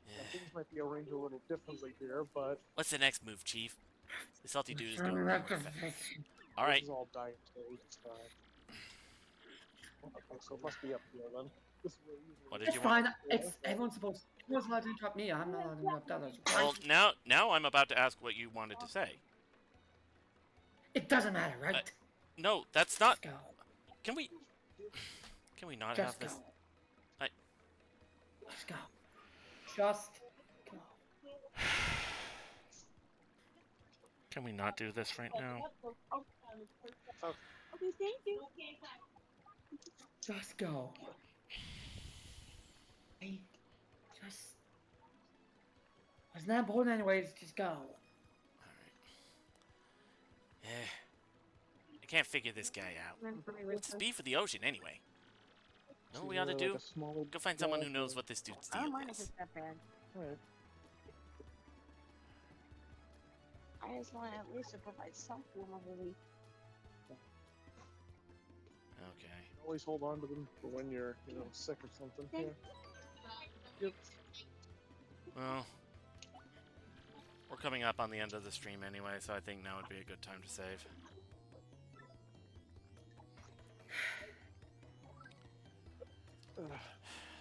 Yeah. things might be arranged a little differently here, but What's the next move, Chief? The salty dude is going Turn nowhere up the fast. volume. Alright. this is all dietary stuff. Okay, so it must be up here then. This is where usually What did It's you want? fine. It's everyone's allowed to interrupt me. I'm not allowed to interrupt others. Well, now I'm about to ask what you wanted to say. It doesn't matter, right? No, that's not... Just go. Can we not Just have go. this? Just go. Just go. Can we not do this right now? Okay, thank you. Just go. Hey, just. Wasn't that important anyways? Just go. Alright. Yeah. I can't figure this guy out. What's his beef with the ocean, anyway? Know what we ought to do? Go find someone who knows what this dude's I deal don't mind if is. it's that bad. Alright. I just want to at least provide some form of relief. Okay. Always hold on to them for when you're, sick or something. Okay. Yeah. Yep. Well, we're coming up on the end of the stream anyway, so I think now would be a good time to save.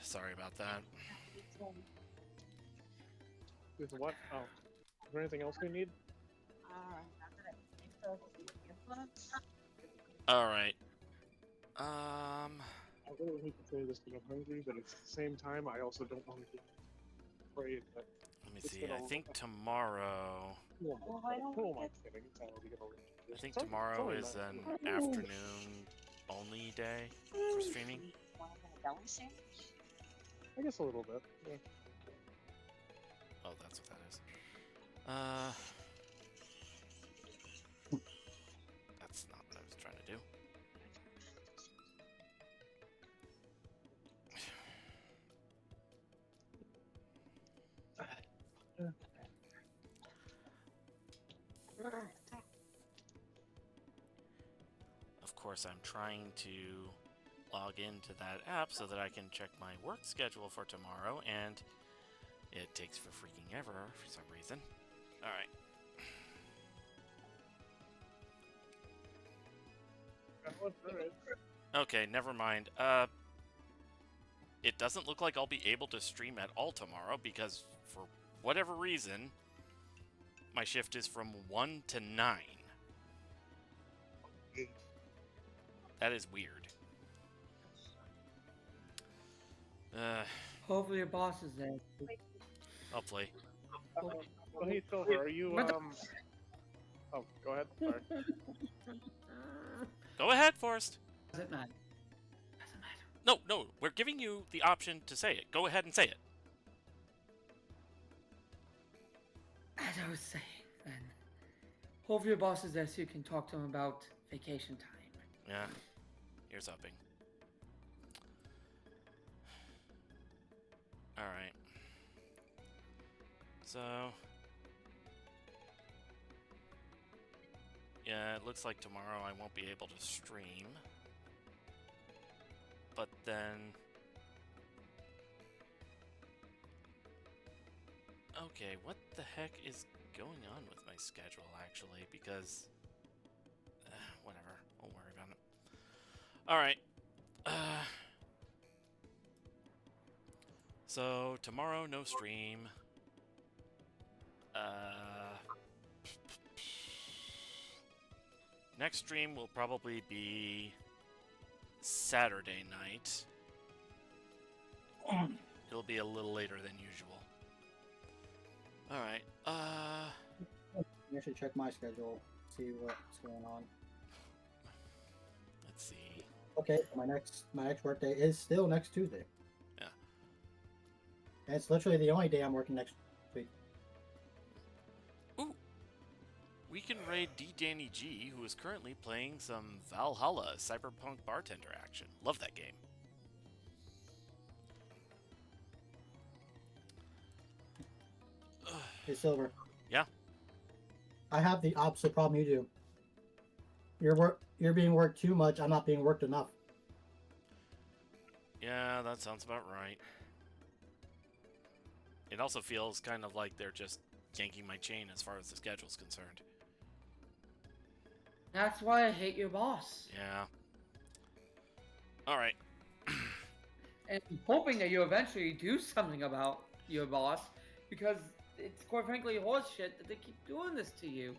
Sorry about that. With what? Oh. Is there anything else we need? Not that I think so. All right. I really hate to say this because I'm hungry, but at the same time, I also don't want to get afraid that Let me it's see. gonna. I think tomorrow. Who am Well, why don't we who am I get kidding? It's already gonna. I think It's tomorrow only is an 9 afternoon only day for streaming. want to have a belly sandwich? I guess a little bit. Yeah. Oh, that's what that is. That's not what I was trying to do. Of course, I'm trying to log into that app so that I can check my work schedule for tomorrow, and it takes for freaking ever for some reason. Alright. Okay, never mind. It doesn't look like I'll be able to stream at all tomorrow because, for whatever reason, my shift is from 1 to 9. That is weird. Hopefully your boss is there. Hopefully. Oh, hey, Silver, are you What the- Oh, go ahead. Sorry. Go ahead, Forrest. Doesn't matter. Doesn't matter. No, we're giving you the option to say it. Go ahead and say it. As I was saying, then, hopefully your boss is there so you can talk to him about vacation time. Yeah, here's upping. Alright. So... yeah, it looks like tomorrow I won't be able to stream. But then... okay, what the heck is going on with my schedule, actually? Because... whatever. Won't worry about it. Alright. So, tomorrow, no stream. Next stream will probably be Saturday night. It'll be a little later than usual. Alright, I should check my schedule, see what's going on. let's see. Okay, my next work day is still next Tuesday. Yeah. And it's literally the only day I'm working next week. Ooh! We can raid D. Danny G, who is currently playing some Valhalla Cyberpunk Bartender action. Love that game. Hey, Silver. Yeah? I have the opposite problem you do. You're being worked too much. I'm not being worked enough. Yeah, that sounds about right. It also feels kind of like they're just yanking my chain as far as the schedule's concerned. That's why I hate your boss. Yeah. Alright. And I'm hoping that you eventually do something about your boss, because it's quite frankly horse shit that they keep doing this to you.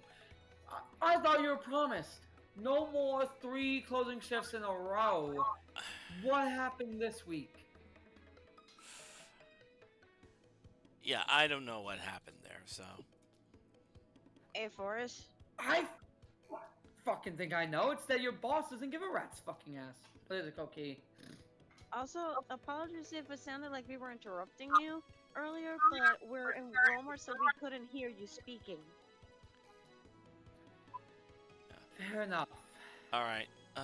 I thought you were promised no more 3 closing shifts in a row. What happened this week? Yeah, I don't know what happened there, so... Hey, Forrest. I fucking think I know. It's that your boss doesn't give a rat's fucking ass. Political key. Also, apologies if it sounded like we were interrupting you earlier, but we're in Walmart, so we couldn't hear you speaking. Fair enough. Alright, so,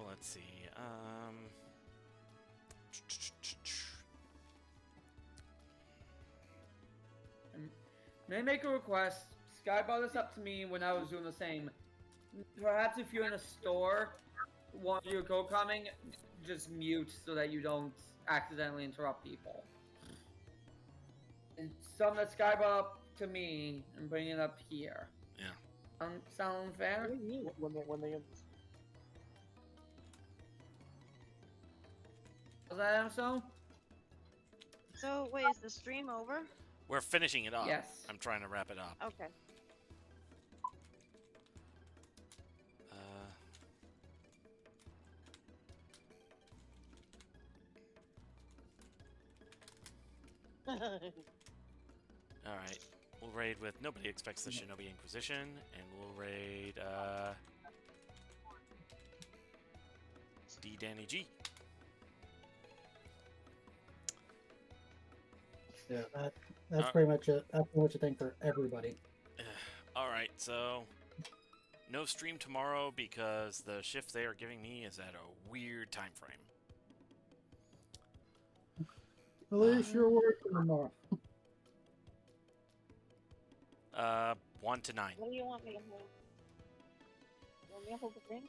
let's see, May I make a request? Sky brought this up to me when I was doing the same. Perhaps if you're in a store, while you're co-coming, just mute so that you don't accidentally interrupt people. And something that Sky brought up to me and bringing it up here. yeah. Sound fair? When they Was that so? So, wait, is the stream over? We're finishing it up. Yes. I'm trying to wrap it up. Okay. Alright. We'll raid with Nobody Expects the Shinobi Inquisition, and we'll raid, D. Danny G. Yeah, that's pretty much it. That's pretty much a thing for everybody. Alright, so no stream tomorrow because the shift they are giving me is at a weird time frame. At least you're working tomorrow. 1 to 9. What do you want me to hold? You want me to hold the ring?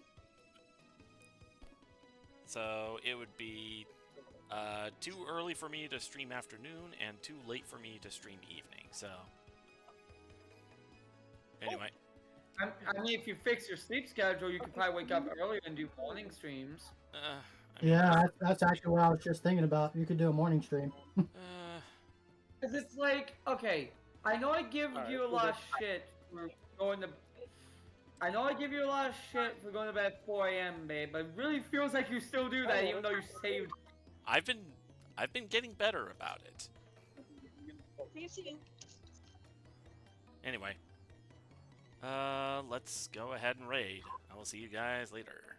So it would be too early for me to stream afternoon and too late for me to stream evening. So anyway, I mean, if you fix your sleep schedule, you could probably wake up earlier and do morning streams. I mean, Yeah, that's actually what I was just thinking about. You could do a morning stream. Cause it's like, okay, I know I give you a lot of shit for going to. I know I give you a lot of shit for going to bed at 4 a.m., babe, but it really feels like you still do that, even though you saved. I've been getting better about it. Anyway, let's go ahead and raid. I will see you guys later.